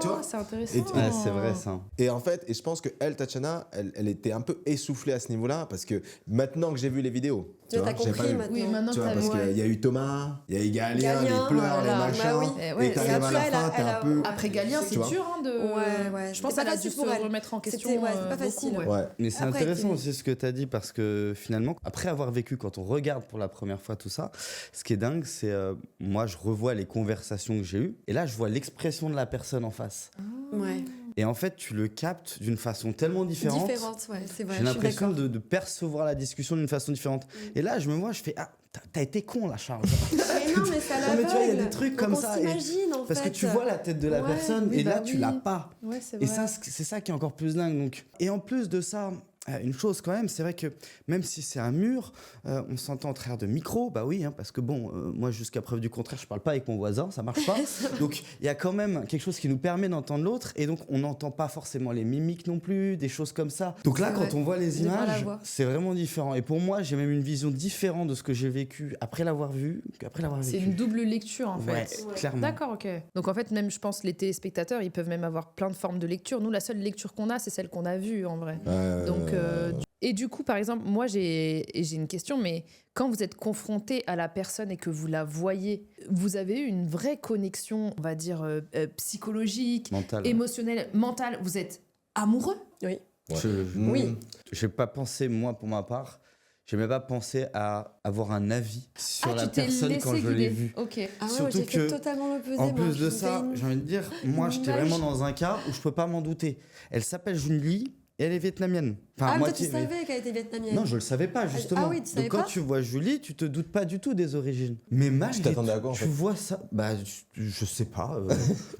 Tu vois, c'est intéressant. C'est vrai, ça. Et en fait, je pense que elle, Tatiana, elle était un peu essoufflée soufflé à ce niveau-là parce que maintenant que j'ai vu les vidéos, Tu vois, t'as j'ai pas compris eu. maintenant. Oui, maintenant Tu vois, t'as parce ouais. qu'il y a eu Thomas, il y a eu Galien, Galien, les pleurs, voilà. les machins. Bah oui. Et ouais. Et t'arrives à la après, fin, t'es un peu. Après Galien, c'est Tu vois. dur hein, de. Ouais. Je pense C'était qu'elle pas a dû facile se pour elle. remettre en question. C'était- ouais, c'est pas beaucoup, facile. ouais. Ouais. Mais c'est Après, intéressant t'es- aussi ce que tu as dit parce que finalement, après avoir vécu, quand on regarde pour la première fois tout ça, ce qui est dingue, c'est moi je revois les conversations que j'ai eues et là je vois l'expression de la personne en face. Ouais. Et en fait, tu le captes d'une façon tellement différente. Différente, ouais, c'est vrai. J'ai je suis l'impression d'accord. de percevoir la discussion d'une façon différente. Et là, je me vois, je fais ah, t'as été con là, Charles. Mais non, mais c'est à Non, mais tu vois, il y a l'aveugle. des trucs Donc comme on ça, et- s'imagine, en Parce que fait. tu vois la tête de la Ouais, personne oui, et là, bah tu oui. l'as pas. Ouais, c'est Et vrai. ça, c'est ça qui est encore plus dingue. Donc. Et en plus de ça, une chose quand même, c'est vrai que même si c'est un mur, on s'entend au travers de micro, bah oui, hein, parce que bon, moi jusqu'à preuve du contraire, je parle pas avec mon voisin, ça marche pas. Donc il y a quand même quelque chose qui nous permet d'entendre l'autre, et donc on n'entend pas forcément les mimiques non plus, des choses comme ça. Donc là, C'est quand vrai. on voit les On découvre la images, voix. c'est vraiment différent. Et pour moi, j'ai même une vision différente de ce que j'ai vécu après l'avoir vu qu'après l'avoir C'est vécu. une double lecture en Ouais, fait. clairement. D'accord, ok. Donc en fait, même je pense les téléspectateurs, ils peuvent même avoir plein de formes de lecture. Nous, la seule lecture qu'on a, c'est celle qu'on a vue en vrai. Donc, et du coup, par exemple, moi, j'ai une question, mais quand vous êtes confronté à la personne et que vous la voyez, vous avez eu une vraie connexion, on va dire, psychologique, Mental. émotionnelle, mentale. Vous êtes amoureux? Oui. Oui. J'ai pas pensé, moi, pour ma part, j'ai même pas pensé à avoir un avis sur la tu t'es personne laissé quand je l'ai guider. vue. Ok. Ah ouais, Surtout j'ai fait que, totalement l'opposé. En moi. plus Je de faisais ça, une- j'ai envie de dire, moi, j'étais image. vraiment dans un cas où je peux pas m'en douter. Elle s'appelle Julie et elle est vietnamienne. Enfin, Ah, toi, tu moitié, mais- savais qu'elle était vietnamienne. Non, je le savais pas, justement. Ah oui, tu savais Donc quand pas tu vois Julie, tu te doutes pas du tout des origines. Mais mal, Tu t'attendais à quoi, en tu fait vois ça, bah, je sais pas.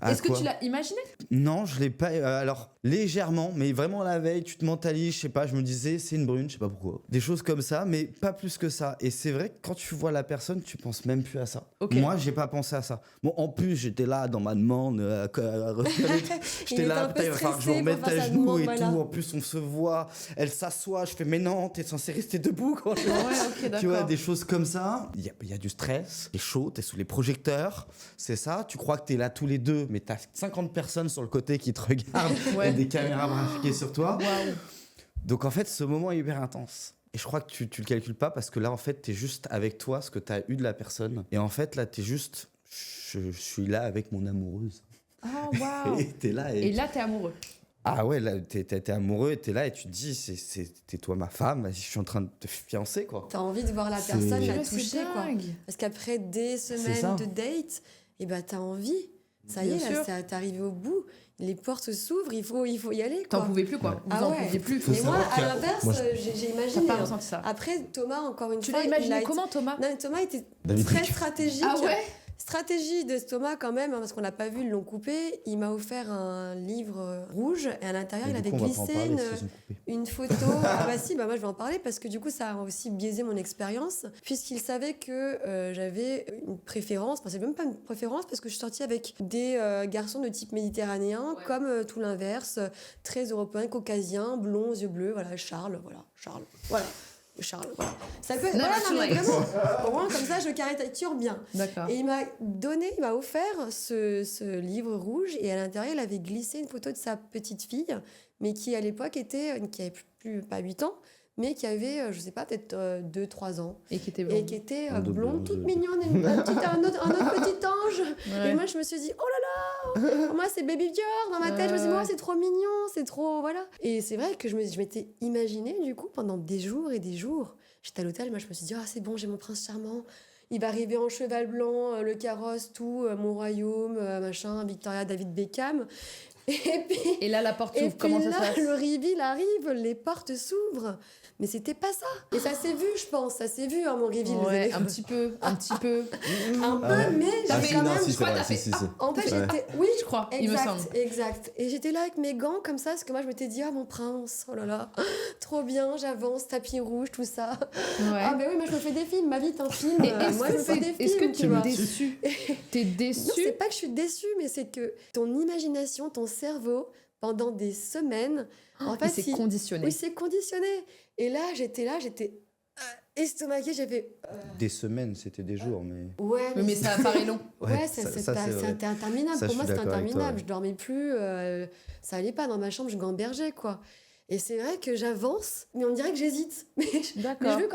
à Est-ce que quoi. tu l'as imaginé? Non, je l'ai pas. Alors, légèrement, mais vraiment la veille, tu te mentalises, je sais pas, je me disais, c'est une brune, je sais pas pourquoi. Des choses comme ça, mais pas plus que ça. Et c'est vrai que quand tu vois la personne, tu penses même plus à ça. Ok. Moi, j'ai pas pensé à ça. Bon, en plus, j'étais là dans ma demande. J'étais était là, un peu putain, il va falloir que je me stressé pour remette faire à sa genoux demande, et voilà. tout. En plus, on se voit, elle s'assoit, je fais, mais non, t'es censé rester debout quand je Ouais, ok, d'accord. Tu vois, des choses comme ça. Il y a du stress, t'es chaud, t'es sous les projecteurs, c'est ça. Tu crois que t'es là tous les deux, mais t'as 50 personnes sur le côté qui te regardent Ouais. et des caméras braquées sur toi. Waouh. Donc en fait, ce moment est hyper intense. Et je crois que tu le calcules pas parce que là, en fait, t'es juste avec toi, ce que t'as eu de la personne. Et en fait, là, t'es juste, je suis là avec mon amoureuse. Oh, waouh. Et t'es là Et là, t'es amoureux. Ah ouais, là, t'es amoureux et t'es là et tu te dis, t'es toi ma femme, je suis en train de te fiancer, quoi. T'as envie de voir la C'est- personne, la Ouais, c'est toucher, quoi. dingue. Parce qu'après des ça. semaines de date, et bah t'as envie. Ça y Bien est, sûr. là, t'es arrivé au bout. Les portes s'ouvrent, il faut y aller, T'en quoi. pouvais plus, quoi. Vous Ah en ouais. pouviez plus. Faut Et moi, savoir à que- l'inverse, Moi, j'ai T'as imaginé. pas hein. ressenti ça. Après, Thomas, encore une Tu fois, l'as il a imaginé été- comment, Thomas? Non, Thomas était David très Duke. stratégique. Ah ouais? Stratégie de Thomas quand même, hein, parce qu'on l'a pas vu, ils l'ont coupé. Il m'a offert un livre rouge et à l'intérieur, il Et du avait coup, on va pas en glissé parler s'ils ont coupé. une photo. Ah bah si, bah moi je vais en parler parce que du coup ça a aussi biaisé mon expérience puisqu'il savait que j'avais une préférence. Enfin, c'est même pas une préférence parce que je suis sortie avec des garçons de type méditerranéen comme tout l'inverse, très européen, caucasien, blond, aux yeux bleus. Voilà, Charles. Voilà. Charles, voilà. Ça peut. Voilà, non, mais like. vraiment. Au moins comme ça, je caricature bien. D'accord. Et il m'a offert ce livre rouge et à l'intérieur, il avait glissé une photo de sa petite fille, mais qui à l'époque qui avait pas 8 ans, mais qui avait, je sais pas, peut-être 2-3 ans. Et qui était Et blonde. qui était Un double blonde, ange. toute mignonne, un autre petit ange. Ouais. Et moi, je me suis dit, oh là là, moi, c'est Baby Dior. Dans ma tête, je me suis dit, moi, c'est trop mignon, c'est trop, voilà. Et c'est vrai que je m'étais imaginée, du coup, pendant des jours et des jours. J'étais à l'hôtel, moi, je me suis dit, ah, c'est bon, j'ai mon prince charmant. Il va arriver en cheval blanc, le carrosse, tout, mon royaume, machin, Victoria, David Beckham. Et puis, Et là, la porte et s'ouvre. puis Comment ça là, se passe? le reveal arrive, les portes s'ouvrent. Mais c'était pas ça. Et ça s'est vu, je pense. Ça s'est vu, hein, mon reveal. vous Ouais, avez- un petit peu, un petit peu. Un peu, Ouais. mais T'as j'avais fait- quand non, même... je crois que t'as fait- si. En fait, Ouais. j'étais... Oui, Je crois, il me semble. Exact. Et j'étais là avec mes gants comme ça, parce que moi, je m'étais dit, ah, mon prince, oh là là, trop bien, j'avance, tapis rouge, tout ça. Ah, ben oui, moi, je me fais des films, ma vie est un film. Et est-ce Moi, que je me fais des est-ce que films, tu tu vois. es déçu? T'es Non, déçu? c'est pas que je suis déçue, mais c'est que ton imagination, ton cerveau, pendant des semaines, en fait, c'est conditionné. oui, c'est conditionné. Et là, j'étais estomaquée, j'ai fait... Des semaines, c'était des jours, mais. Ouais, Mais ça paraît long. Ouais, c'était interminable. Ça, Pour je moi, suis c'était d'accord avec toi, interminable. ouais. Je dormais plus. Ça allait pas dans ma chambre, je gambergeais, quoi. Et c'est vrai que j'avance, mais on dirait que j'hésite. Mais D'accord. je veux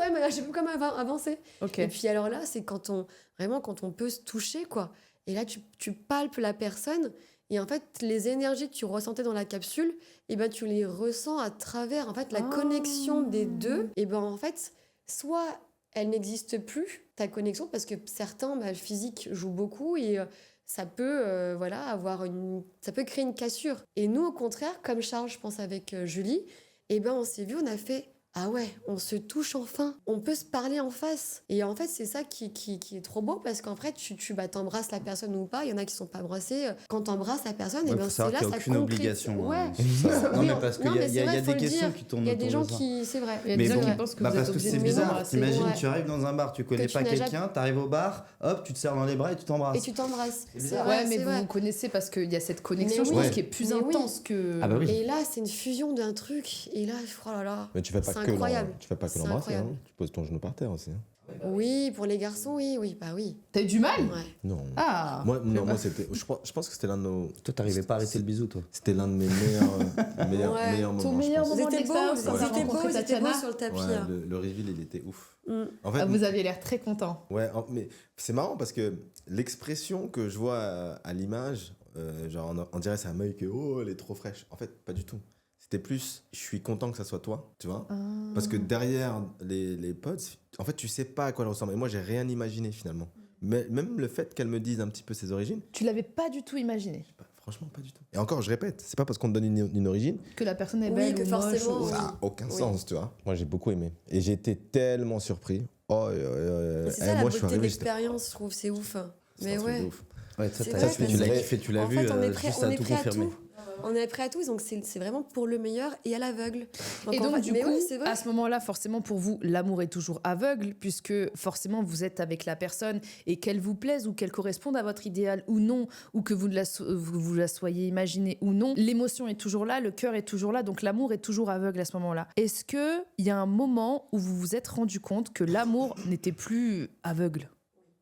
quand même avancer. Ok. Et puis alors là, c'est quand on peut se toucher, quoi. Et là, tu palpes la personne. Et en fait, les énergies que tu ressentais dans la capsule, et ben, tu les ressens à travers en fait, la connexion des deux. Et ben, en fait, soit elle n'existe plus, ta connexion, parce que certains, le physique joue beaucoup et ça peut ça peut créer une cassure. Et nous, au contraire, comme Charles, je pense, avec Julie, et ben, on s'est vu, on a fait... Ah ouais, on se touche enfin, on peut se parler en face. Et en fait, c'est ça qui est trop beau parce qu'en fait, tu t'embrasses la personne ou pas. Il y en a qui sont pas embrassés. Quand t'embrasses la personne, et ben c'est là, qu'il n'y a ça aucune obligation. Ouais. sur ça. Non, Oui, mais parce qu'il non, y a, mais il y a- c'est il y a vrai, faut des le questions dire. qui tournent Il y a des autour gens de ça. qui... C'est vrai. Il y a Mais des gens bon, qui pensent que vous êtes parce que obligé c'est de bizarre. m'embrasser. T'imagines, Ouais. tu arrives dans un bar, tu connais tu pas n'as quelqu'un, t'arrives au bar, hop, tu te serres dans les bras et tu t'embrasses. Et tu t'embrasses. C'est bizarre. vrai, Ouais, mais c'est vous vrai. vous connaissez parce qu'il y a cette connexion, Mais je oui. pense, qui est plus Mais oui. intense que. Ah bah oui. Et là, c'est une fusion d'un truc. Et là, oh là là. Mais tu fais pas C'est que incroyable. tu fais pas que C'est l'embrasser, incroyable. hein. Tu poses ton genou par terre aussi. Hein. Oui, pour les garçons, oui. Bah oui. T'as eu du mal Ouais. Non. Ah Moi, c'était. Je pense que c'était l'un de nos. Toi, t'arrivais pas à arrêter le bisou, toi. C'était l'un de mes meilleurs Ouais. moments. Ton je meilleur pense. moment Vous étiez beaux, d'expérience quand vous t'as étiez beaux, rencontré vous étiez beaux Tatiana. sur le tapis. Ouais, là. le reveal, il était ouf. Mm. En fait, Ah, vous aviez l'air très content. ouais, mais c'est marrant parce que l'expression que je vois à l'image, genre on dirait c'est un mec que oh elle est trop fraîche. En fait, pas du tout. C'était plus je suis content que ça soit toi, tu vois. Parce que derrière les potes, en fait tu sais pas à quoi elle ressemble. Et moi j'ai rien imaginé finalement. Mais même le fait qu'elle me dise un petit peu ses origines, Tu l'avais pas du tout imaginé. franchement pas du tout. Et encore je répète, c'est pas parce qu'on te donne une origine, Que la personne est Oui, belle que ou moche. forcément, ou- oui. ça a aucun Oui. sens, tu vois. Moi j'ai beaucoup aimé. Et j'ai été tellement surpris. Oh, Mais c'est et ça la moi je suis beauté de arrivé, j'étais- l'expérience, je trouve, c'est ouf. c'est Mais un truc de ouais. ouf. Ouais, ça, C'est t'as vrai, kiffé, c'est tu l'as vrai. kiffé, tu l'as En vu, fait, on est prêt, juste on à est tout prêt à confirmer. tout. On est prêt à tout, donc c'est vraiment pour le meilleur et à l'aveugle. Et en donc, fait- du mais coup, oui, c'est vrai. à ce moment-là, forcément, pour vous, l'amour est toujours aveugle, puisque forcément, vous êtes avec la personne et qu'elle vous plaise ou qu'elle corresponde à votre idéal ou non, ou que vous la soyez imaginée ou non, l'émotion est toujours là, le cœur est toujours là, donc l'amour est toujours aveugle à ce moment-là. Est-ce qu'il y a un moment où vous vous êtes rendu compte que l'amour n'était plus aveugle ?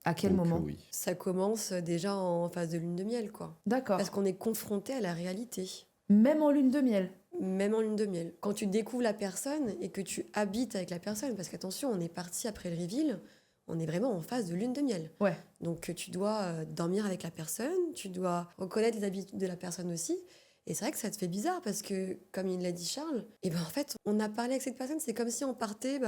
À quel Donc, moment oui. Ça commence déjà en phase de lune de miel, quoi. D'accord. Parce qu'on est confronté à la réalité. Même en lune de miel. Même en lune de miel. Quand tu découvres la personne et que tu habites avec la personne, parce qu'attention, on est parti après le reveal, on est vraiment en phase de lune de miel. Ouais. Donc tu dois dormir avec la personne, tu dois reconnaître les habitudes de la personne aussi. Et c'est vrai que ça te fait bizarre parce que, comme il l'a dit Charles, et ben en fait, on a parlé avec cette personne, c'est comme si on partait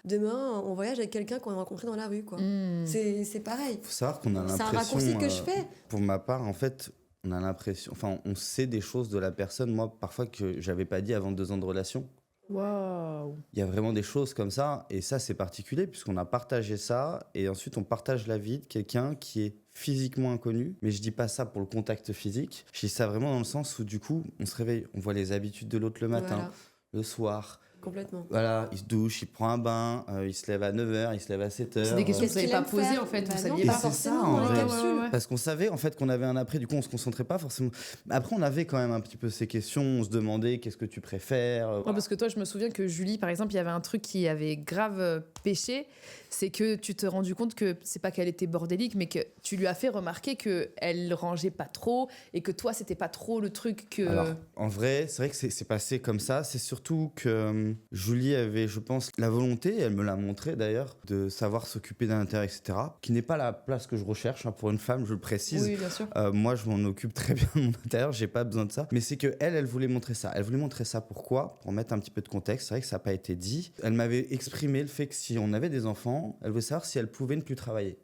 demain, on voyage avec quelqu'un qu'on a rencontré dans la rue, quoi. Hmm. C'est pareil. Faut savoir qu'on a C'est un l'impression. raccourci que je fais. Pour ma part, en fait, on a l'impression. Enfin, on sait des choses de la personne, moi, parfois, que j'avais pas dit avant 2 ans de relation. Waouh. Il y a vraiment des choses comme ça, et ça, c'est particulier, puisqu'on a partagé ça, et ensuite, on partage la vie de quelqu'un qui est physiquement inconnu. Mais je dis pas ça pour le contact physique. Je dis ça vraiment dans le sens où, du coup, on se réveille, on voit les habitudes de l'autre le matin, Voilà, le soir. complètement. Voilà, il se douche, il prend un bain, il se lève à 9h, il se lève à 7h. C'est des questions que Qu'est-ce vous n'avez qu'il pas aime posées, faire en fait. Bah Vous non, saviez pas pas. forcément en dans les vrai. capsules. Parce qu'on savait en fait qu'on avait un après, du coup on se concentrait pas forcément. Après on avait quand même un petit peu ces questions, on se demandait qu'est-ce que tu préfères. Ouais, parce que toi, je me souviens que Julie, par exemple, il y avait un truc qui avait grave péché, c'est que tu te rendu compte que c'est pas qu'elle était bordélique, mais que tu lui as fait remarquer que elle rangeait pas trop et que toi, c'était pas trop le truc que. Alors en vrai, c'est vrai que c'est passé comme ça. C'est surtout que Julie avait, je pense, la volonté, elle me l'a montré d'ailleurs, de savoir s'occuper d'un intérêt, etc. Qui n'est pas la place que je recherche hein, pour une femme, je le précise. Oui, bien sûr. Moi, je m'en occupe très bien de mon intérieur, j'ai pas besoin de ça. Mais c'est que elle voulait montrer ça. Elle voulait montrer ça pourquoi ? Pour mettre un petit peu de contexte, c'est vrai que ça n'a pas été dit. Elle m'avait exprimé le fait que si on avait des enfants, elle voulait savoir si elle pouvait ne plus travailler.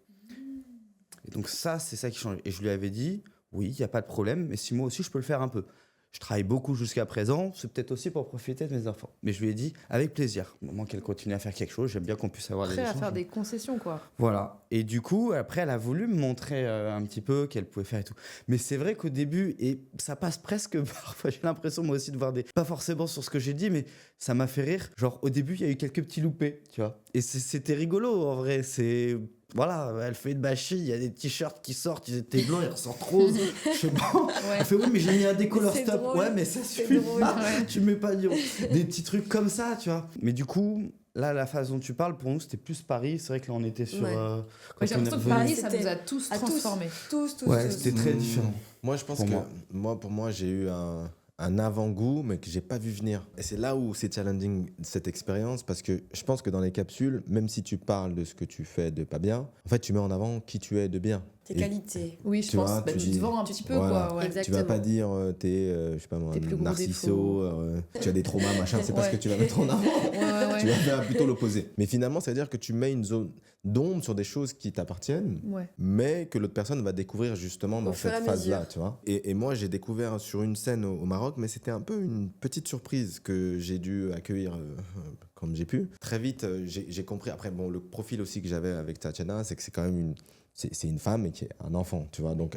Et donc ça, c'est ça qui change. Et je lui avais dit, oui, il n'y a pas de problème, mais si moi aussi je peux le faire un peu. Je travaille beaucoup jusqu'à présent, c'est peut-être aussi pour profiter de mes enfants. Mais je lui ai dit, avec plaisir. Au moment qu'elle continue à faire quelque chose, j'aime bien qu'on puisse avoir Prêt des à échanges. faire des concessions, quoi. Voilà. Et du coup, après, elle a voulu me montrer un petit peu qu'elle pouvait faire et tout. Mais c'est vrai qu'au début, et ça passe presque parfois, j'ai l'impression moi aussi de voir des... Pas forcément sur ce que j'ai dit, mais ça m'a fait rire. Genre, au début, il y a eu quelques petits loupés, tu vois. Et c'était rigolo, en vrai. C'est... Voilà, elle fait une bâchille, il y a des t-shirts qui sortent, ils étaient blancs, ils ressortent roses. Je sais pas. Elle fait, oui, mais j'ai mis un décolleur C'est stop. drôle. Ouais, mais ça C'est suffit drôle. pas. Ouais. Tu mets pas des petits trucs comme ça, tu vois. Mais du coup, là, la phase dont tu parles, pour nous, c'était plus Paris. C'est vrai que là, on était sur. Ouais. quand Ouais, j'ai on est l'impression que revenu. Paris, ça C'était nous a tous à tous. transformés. Tous. Ouais, c'était très Mmh. différent. Moi, je pense Pour que moi. pour moi, j'ai eu un avant-goût, mais que j'ai pas vu venir. Et c'est là où c'est challenging cette expérience, parce que je pense que dans les capsules, même si tu parles de ce que tu fais de pas bien, en fait, tu mets en avant qui tu es de bien. Tes Et qualités. Oui, je Tu pense. vois, Bah, tu tu dis- te vends un petit peu, Voilà. quoi. Ouais. Exact. Tu vas pas Exactement. dire je sais pas moi, Tes plus gros narcisso, défauts. tu as des traumas, machin, c'est pas Ouais. ce que tu vas mettre en avant. Ouais. Tu vas faire plutôt l'opposé. Mais finalement, ça veut dire que tu mets une zone d'ombre sur des choses qui t'appartiennent, Ouais. mais que l'autre personne va découvrir justement dans fur et cette à phase-là, mesure. tu vois. Et moi, j'ai découvert sur une scène au Maroc, mais c'était un peu une petite surprise que j'ai dû accueillir comme j'ai pu. Très vite, j'ai compris. Après, bon, le profil aussi que j'avais avec Tatiana, c'est que c'est quand même c'est une femme et qui est un enfant, tu vois. Donc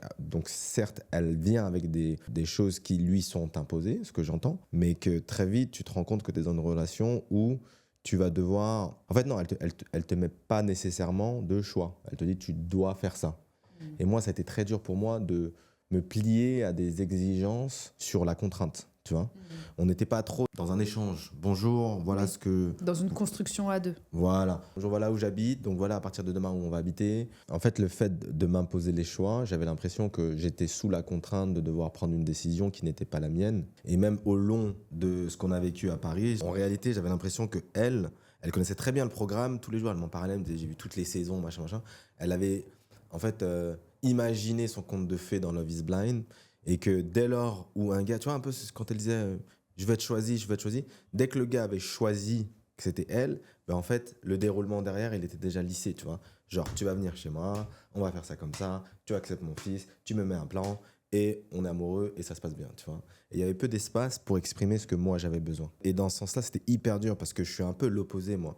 certes, elle vient avec des choses qui lui sont imposées, ce que j'entends, mais que très vite, tu te rends compte que tu es dans une relation où tu vas devoir... En fait, non, elle te met pas nécessairement de choix. Elle te dit, tu dois faire ça. Et moi, ça a été très dur pour moi de me plier à des exigences sur la contrainte, tu vois. On n'était pas trop dans un échange. Bonjour, voilà Oui. ce que... Dans une construction à deux. Voilà. Bonjour, voilà où j'habite. Donc voilà, à partir de demain où on va habiter. En fait, le fait de m'imposer les choix, j'avais l'impression que j'étais sous la contrainte de devoir prendre une décision qui n'était pas la mienne. Et même au long de ce qu'on a vécu à Paris, en réalité, j'avais l'impression que elle connaissait très bien le programme. Tous les jours, elle m'en parlait. Elle me disait, j'ai vu toutes les saisons, machin, machin. Elle avait, en fait, imaginé son conte de fées dans Love is Blind. Et que dès lors où un gars, tu vois, un peu quand elle disait, je vais être choisi, je vais être choisi. Dès que le gars avait choisi que c'était elle, ben en fait, le déroulement derrière, il était déjà lissé, tu vois. Genre, tu vas venir chez moi, on va faire ça comme ça, tu acceptes mon fils, tu me mets un plan, et on est amoureux, et ça se passe bien, tu vois. Et il y avait peu d'espace pour exprimer ce que moi, j'avais besoin. Et dans ce sens-là, c'était hyper dur, parce que je suis un peu l'opposé, moi.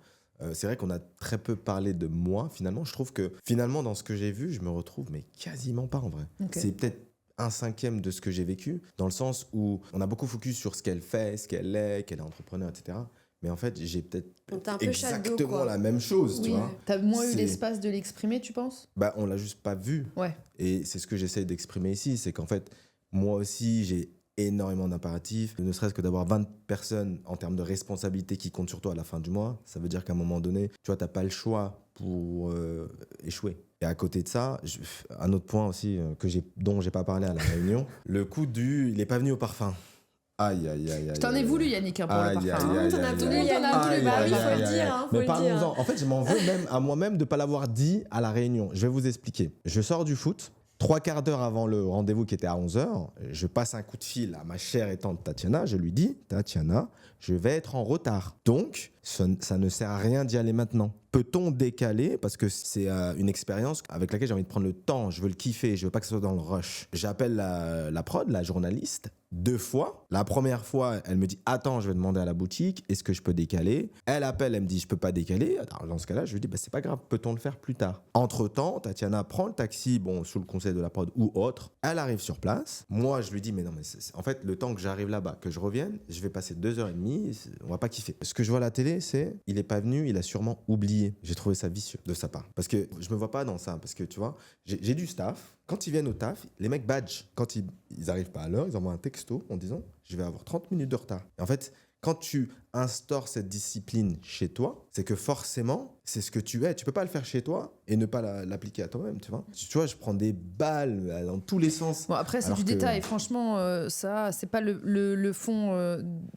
C'est vrai qu'on a très peu parlé de moi, finalement. Je trouve que, finalement, dans ce que j'ai vu, je me retrouve, mais quasiment pas, en vrai. Ok. C'est peut-être 1/5 de ce que j'ai vécu, dans le sens où on a beaucoup focus sur ce qu'elle fait, ce qu'elle est entrepreneur, etc. Mais en fait, j'ai peut-être Donc t'es un peu shadow, exactement quoi. la même chose, tu Oui. vois. T'as moins eu C'est- l'espace de l'exprimer, tu penses? Bah, on l'a juste pas vu. Ouais. Et c'est ce que j'essaie d'exprimer ici, c'est qu'en fait, moi aussi, j'ai énormément d'impératifs. Ne serait-ce que d'avoir 20 personnes en termes de responsabilité qui comptent sur toi à la fin du mois, ça veut dire qu'à un moment donné, tu vois, t'as pas le choix pour échouer. Et à côté de ça, un autre point aussi dont j'ai pas parlé à la réunion, le coup il est pas venu au parfum. Aïe, aïe, aïe, aïe. Je t'en ai voulu, Yannick, hein, pour le Aïe, parfum. aïe, hein. aïe, T'en as aïe, voulu, aïe, Yannick. aïe, Bah oui, aïe, faut le aïe, dire, aïe. hein, faut Mais le dire. parlons-en. En fait, je m'en veux même à moi-même de ne pas l'avoir dit à la réunion. Je vais vous expliquer. Je sors du foot. 3/4 d'heure avant le rendez-vous qui était à 11h, je passe un coup de fil à ma chère et tante Tatiana. Je lui dis, Tatiana, je vais être en retard. Donc, ça ne sert à rien d'y aller maintenant. Peut-on décaler? Parce que c'est une expérience avec laquelle j'ai envie de prendre le temps. Je veux le kiffer. Je veux pas que ce soit dans le rush. J'appelle la prod, la journaliste, 2 fois. La première fois, elle me dit, attends, je vais demander à la boutique, est-ce que je peux décaler? Elle appelle, elle me dit, je peux pas décaler. Alors, dans ce cas-là, je lui dis, bah, c'est pas grave, peut-on le faire plus tard? Entre-temps, Tatiana prend le taxi, bon, sous le conseil de la prod ou autre. Elle arrive sur place. Moi, je lui dis, mais non, mais en fait, le temps que j'arrive là-bas, que je revienne, je vais passer 2h30, on va pas kiffer. Ce que je vois à la télé, c'est, il est pas venu, il a sûrement oublié. J'ai trouvé ça vicieux de sa part. Parce que je me vois pas dans ça, parce que tu vois, j'ai du staff. Quand ils viennent au taf, les mecs badge. Quand ils arrivent pas à l'heure, ils envoient un texto en disant, je vais avoir 30 minutes de retard. Et en fait, quand tu instaures cette discipline chez toi, c'est que forcément, c'est ce que tu es. Tu peux pas le faire chez toi et ne pas l'appliquer à toi-même, tu vois. Tu vois, je prends des balles dans tous les sens. Bon, après, c'est Alors du que- détail. Franchement, ça, c'est pas le fond,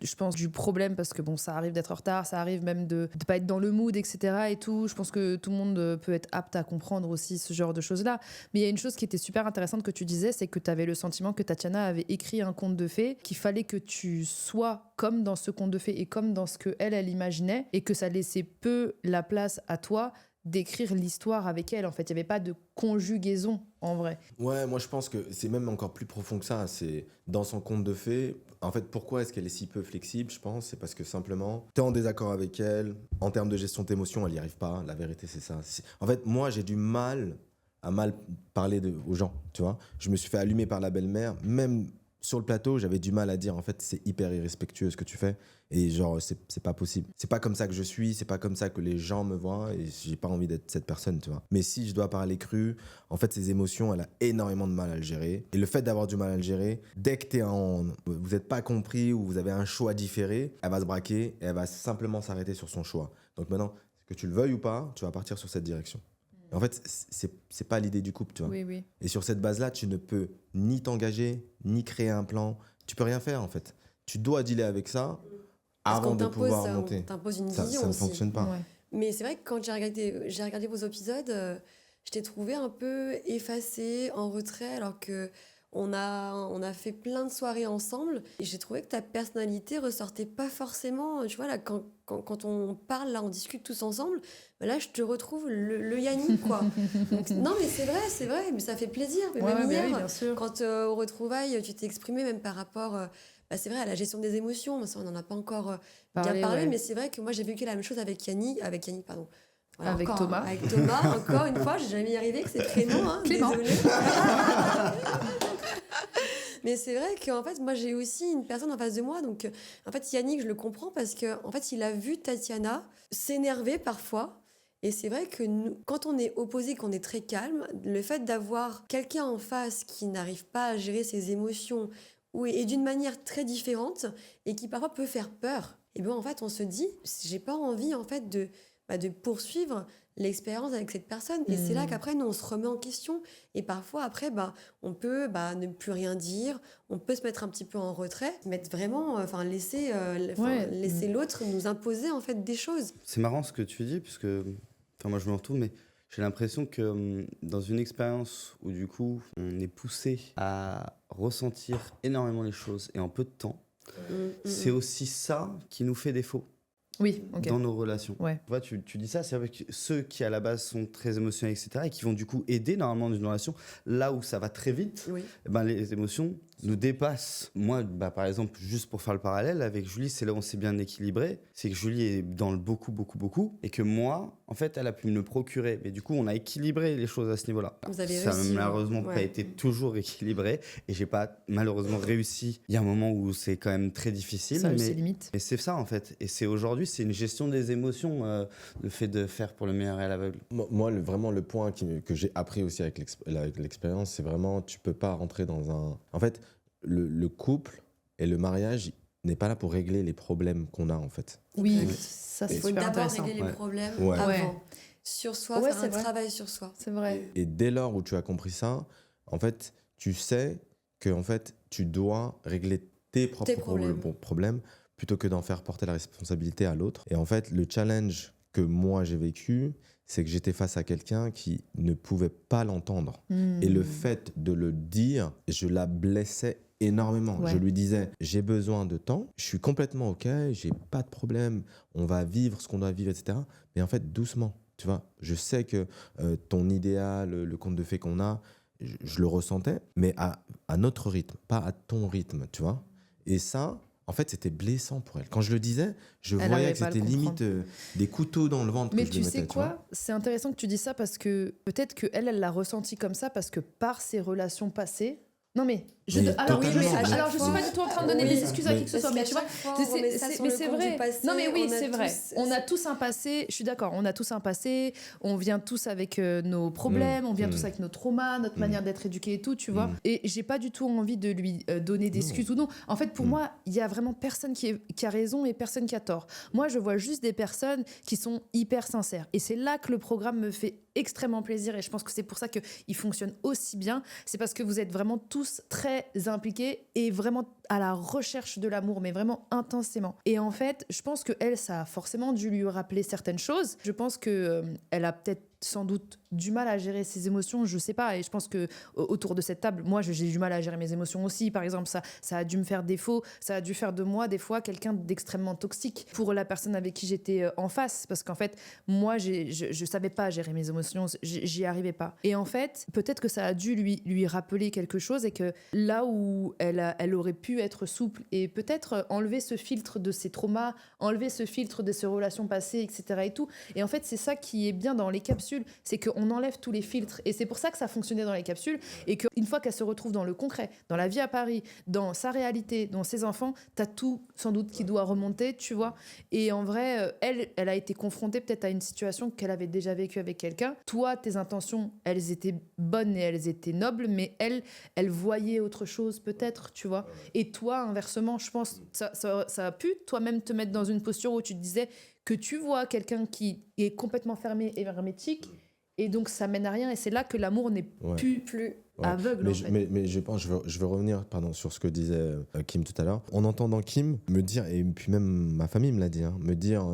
je pense, du problème, parce que bon, ça arrive d'être en retard, ça arrive même de pas être dans le mood, etc. et tout. Je pense que tout le monde peut être apte à comprendre aussi ce genre de choses-là. Mais il y a une chose qui était super intéressante que tu disais, c'est que tu avais le sentiment que Tatiana avait écrit un conte de fées, qu'il fallait que tu sois comme dans ce conte de fées et comme dans ce que elle imaginait, et que ça laissait peu la place à toi d'écrire l'histoire avec elle. En fait, il n'y avait pas de conjugaison, en vrai. Ouais, moi je pense que c'est même encore plus profond que ça. C'est dans son conte de fées. En fait, pourquoi est-ce qu'elle est si peu flexible, je pense? C'est parce que simplement, t'es en désaccord avec elle. En termes de gestion d'émotion, elle n'y arrive pas. La vérité, c'est ça. En fait, moi, j'ai du mal à mal parler aux gens, tu vois. Je me suis fait allumer par la belle-mère. Même sur le plateau, j'avais du mal à dire, en fait, c'est hyper irrespectueux ce que tu fais. Et genre, c'est pas possible. C'est pas comme ça que je suis, c'est pas comme ça que les gens me voient, et j'ai pas envie d'être cette personne, tu vois. Mais si je dois parler cru, en fait, ses émotions, elle a énormément de mal à le gérer. Et le fait d'avoir du mal à le gérer, dès que vous n'êtes pas compris ou vous avez un choix différé, elle va se braquer et elle va simplement s'arrêter sur son choix. Donc maintenant, que tu le veuilles ou pas, tu vas partir sur cette direction. En fait, c'est pas l'idée du couple, tu vois. Oui, oui. Et sur cette base-là, tu ne peux ni t'engager, ni créer un plan, tu peux rien faire en fait. Tu dois dealer avec ça Parce avant qu'on de t'impose pouvoir ça, monter. on t'impose une Ça vision ne aussi. fonctionne pas. Ouais. Mais c'est vrai que quand j'ai regardé vos épisodes, je t'ai trouvé un peu effacée, en retrait, alors que on a fait plein de soirées ensemble. Et j'ai trouvé que ta personnalité ressortait pas forcément. Tu vois, là, quand on parle, là, on discute tous ensemble, bah là, je te retrouve le Yannick, quoi. Donc, non, mais c'est vrai, mais ça fait plaisir. Mais Ouais, même ouais, hier, oui, bien sûr. quand au retrouvailles, tu t'es exprimé même par rapport, bah, c'est vrai, à la gestion des émotions. Mais ça, on n'en a pas encore bien parlé, ouais. mais c'est vrai que moi, j'ai vécu la même chose avec Yannick, pardon. Voilà, Avec encore, Thomas. Avec Thomas, encore une fois, j'ai jamais y arrivé avec ses prénoms, hein, Clément. désolée. Mais c'est vrai qu'en fait, moi, j'ai aussi une personne en face de moi. Donc, en fait, Yannick, je le comprends parce que, en fait, il a vu Tatiana s'énerver parfois. Et c'est vrai que nous, quand on est opposé, qu'on est très calme, le fait d'avoir quelqu'un en face qui n'arrive pas à gérer ses émotions et d'une manière très différente et qui parfois peut faire peur, et bien en fait, on se dit, j'ai pas envie en fait de poursuivre l'expérience avec cette personne. Et c'est là qu'après, nous, on se remet en question. Et parfois, après, on peut ne plus rien dire, on peut se mettre un petit peu en retrait, mettre vraiment, laisser l'autre nous imposer en fait des choses. C'est marrant ce que tu dis, puisque moi je me retrouve, mais j'ai l'impression que dans une expérience où du coup on est poussé à ressentir énormément les choses et en peu de temps, c'est aussi ça qui nous fait défaut. Oui, ok. Dans nos relations. Ouais. Tu vois, tu dis ça, c'est avec ceux qui à la base sont très émotionnels, etc., et qui vont du coup aider normalement dans une relation, là où ça va très vite, Oui. les émotions nous dépassent. Moi, par exemple, juste pour faire le parallèle, avec Julie, c'est là où on s'est bien équilibré, c'est que Julie est dans le beaucoup, et que moi, en fait, elle a pu me le procurer. Mais du coup, on a équilibré les choses à ce niveau-là. Vous avez ça réussi, n'a malheureusement pas ouais. été toujours équilibré, et j'ai pas malheureusement réussi. Il y a un moment où c'est quand même très difficile, Ça a eu ses mais limites. c'est ça en fait. Et c'est aujourd'hui, c'est une gestion des émotions, le fait de faire pour le meilleur et à l'aveugle. Moi, vraiment, le point que j'ai appris aussi avec l'expérience, c'est vraiment, tu peux pas rentrer dans un... En fait, le couple et le mariage n'est pas là pour régler les problèmes qu'on a, en fait. Oui, Exact. ça Il c'est faut super d'abord intéressant. régler les Ouais. problèmes Ouais. avant. Ouais. Sur soi, Ouais, faire c'est un vrai. travail sur soi. C'est vrai. Et dès lors où tu as compris ça, en fait, tu sais que en fait, tu dois régler tes propres problèmes plutôt que d'en faire porter la responsabilité à l'autre. Et en fait, le challenge que moi j'ai vécu, c'est que j'étais face à quelqu'un qui ne pouvait pas l'entendre. Et le fait de le dire, je la blessais énormément. Ouais. Je lui disais, j'ai besoin de temps, je suis complètement OK, j'ai pas de problème, on va vivre ce qu'on doit vivre, etc. Mais en fait, doucement, tu vois. Je sais que ton idéal, le conte de fées qu'on a, je le ressentais, mais à notre rythme, pas à ton rythme, tu vois. Et ça, en fait, c'était blessant pour elle. Quand je le disais, je Elle voyais arrivait que pas à le c'était limite comprendre. des couteaux dans le ventre Mais que je lui tu mettais, sais tu vois. quoi? C'est intéressant que tu dis ça parce que peut-être qu'elle l'a ressenti comme ça parce que par ses relations passées. Non mais Mais alors oui, totalement, mais- alors je suis pas du tout en train de donner Oui. des excuses à qui que ce Parce soit, mais qu'à tu vois, chaque fois, c'est- on remet ça c'est- sur mais le c'est compte vrai. du passé, Non mais oui, on a c'est vrai. tous- On a tous un passé. Je suis d'accord. On a tous un passé. On vient tous avec nos problèmes. On vient tous avec nos traumas, notre manière d'être éduqués et tout, tu vois. Et j'ai pas du tout envie de lui donner d'excuses ou non. En fait, pour moi, il y a vraiment personne qui a raison et personne qui a tort. Moi, je vois juste des personnes qui sont hyper sincères. Et c'est là que le programme me fait extrêmement plaisir et je pense que c'est pour ça qu'il fonctionne aussi bien. C'est parce que vous êtes vraiment tous très impliqués et vraiment à la recherche de l'amour, mais vraiment intensément. Et en fait, je pense que elle, ça a forcément dû lui rappeler certaines choses. Je pense que elle a peut-être sans doute du mal à gérer ses émotions, je sais pas, et je pense que autour de cette table, moi j'ai du mal à gérer mes émotions aussi, par exemple, ça a dû me faire défaut, ça a dû faire de moi des fois quelqu'un d'extrêmement toxique pour la personne avec qui j'étais en face, parce qu'en fait moi je savais pas gérer mes émotions, j'y arrivais pas, et en fait peut-être que ça a dû lui rappeler quelque chose, et que là où elle aurait pu être souple et peut-être enlever ce filtre de ses traumas, enlever ce filtre de ses relations passées, etc. et tout, et en fait c'est ça qui est bien dans les capsules, c'est qu'on enlève tous les filtres, et c'est pour ça que ça fonctionnait dans les capsules, et qu'une fois qu'elle se retrouve dans le concret, dans la vie à Paris, dans sa réalité, dans ses enfants, t'as tout sans doute qui doit remonter, tu vois. Et en vrai, elle a été confrontée peut-être à une situation qu'elle avait déjà vécue avec quelqu'un. Toi, tes intentions, elles étaient bonnes et elles étaient nobles, mais elle voyait autre chose peut-être, tu vois. Et toi, inversement, je pense, ça a pu toi-même te mettre dans une posture où tu te disais que tu vois quelqu'un qui est complètement fermé et hermétique, et donc ça mène à rien, et c'est là que l'amour n'est Ouais. plus Plus. Ouais. aveugle, Mais en je, fait. mais je pense, je veux revenir sur ce que disait Kim tout à l'heure. En entendant Kim me dire, et puis même ma famille me l'a dit, me dire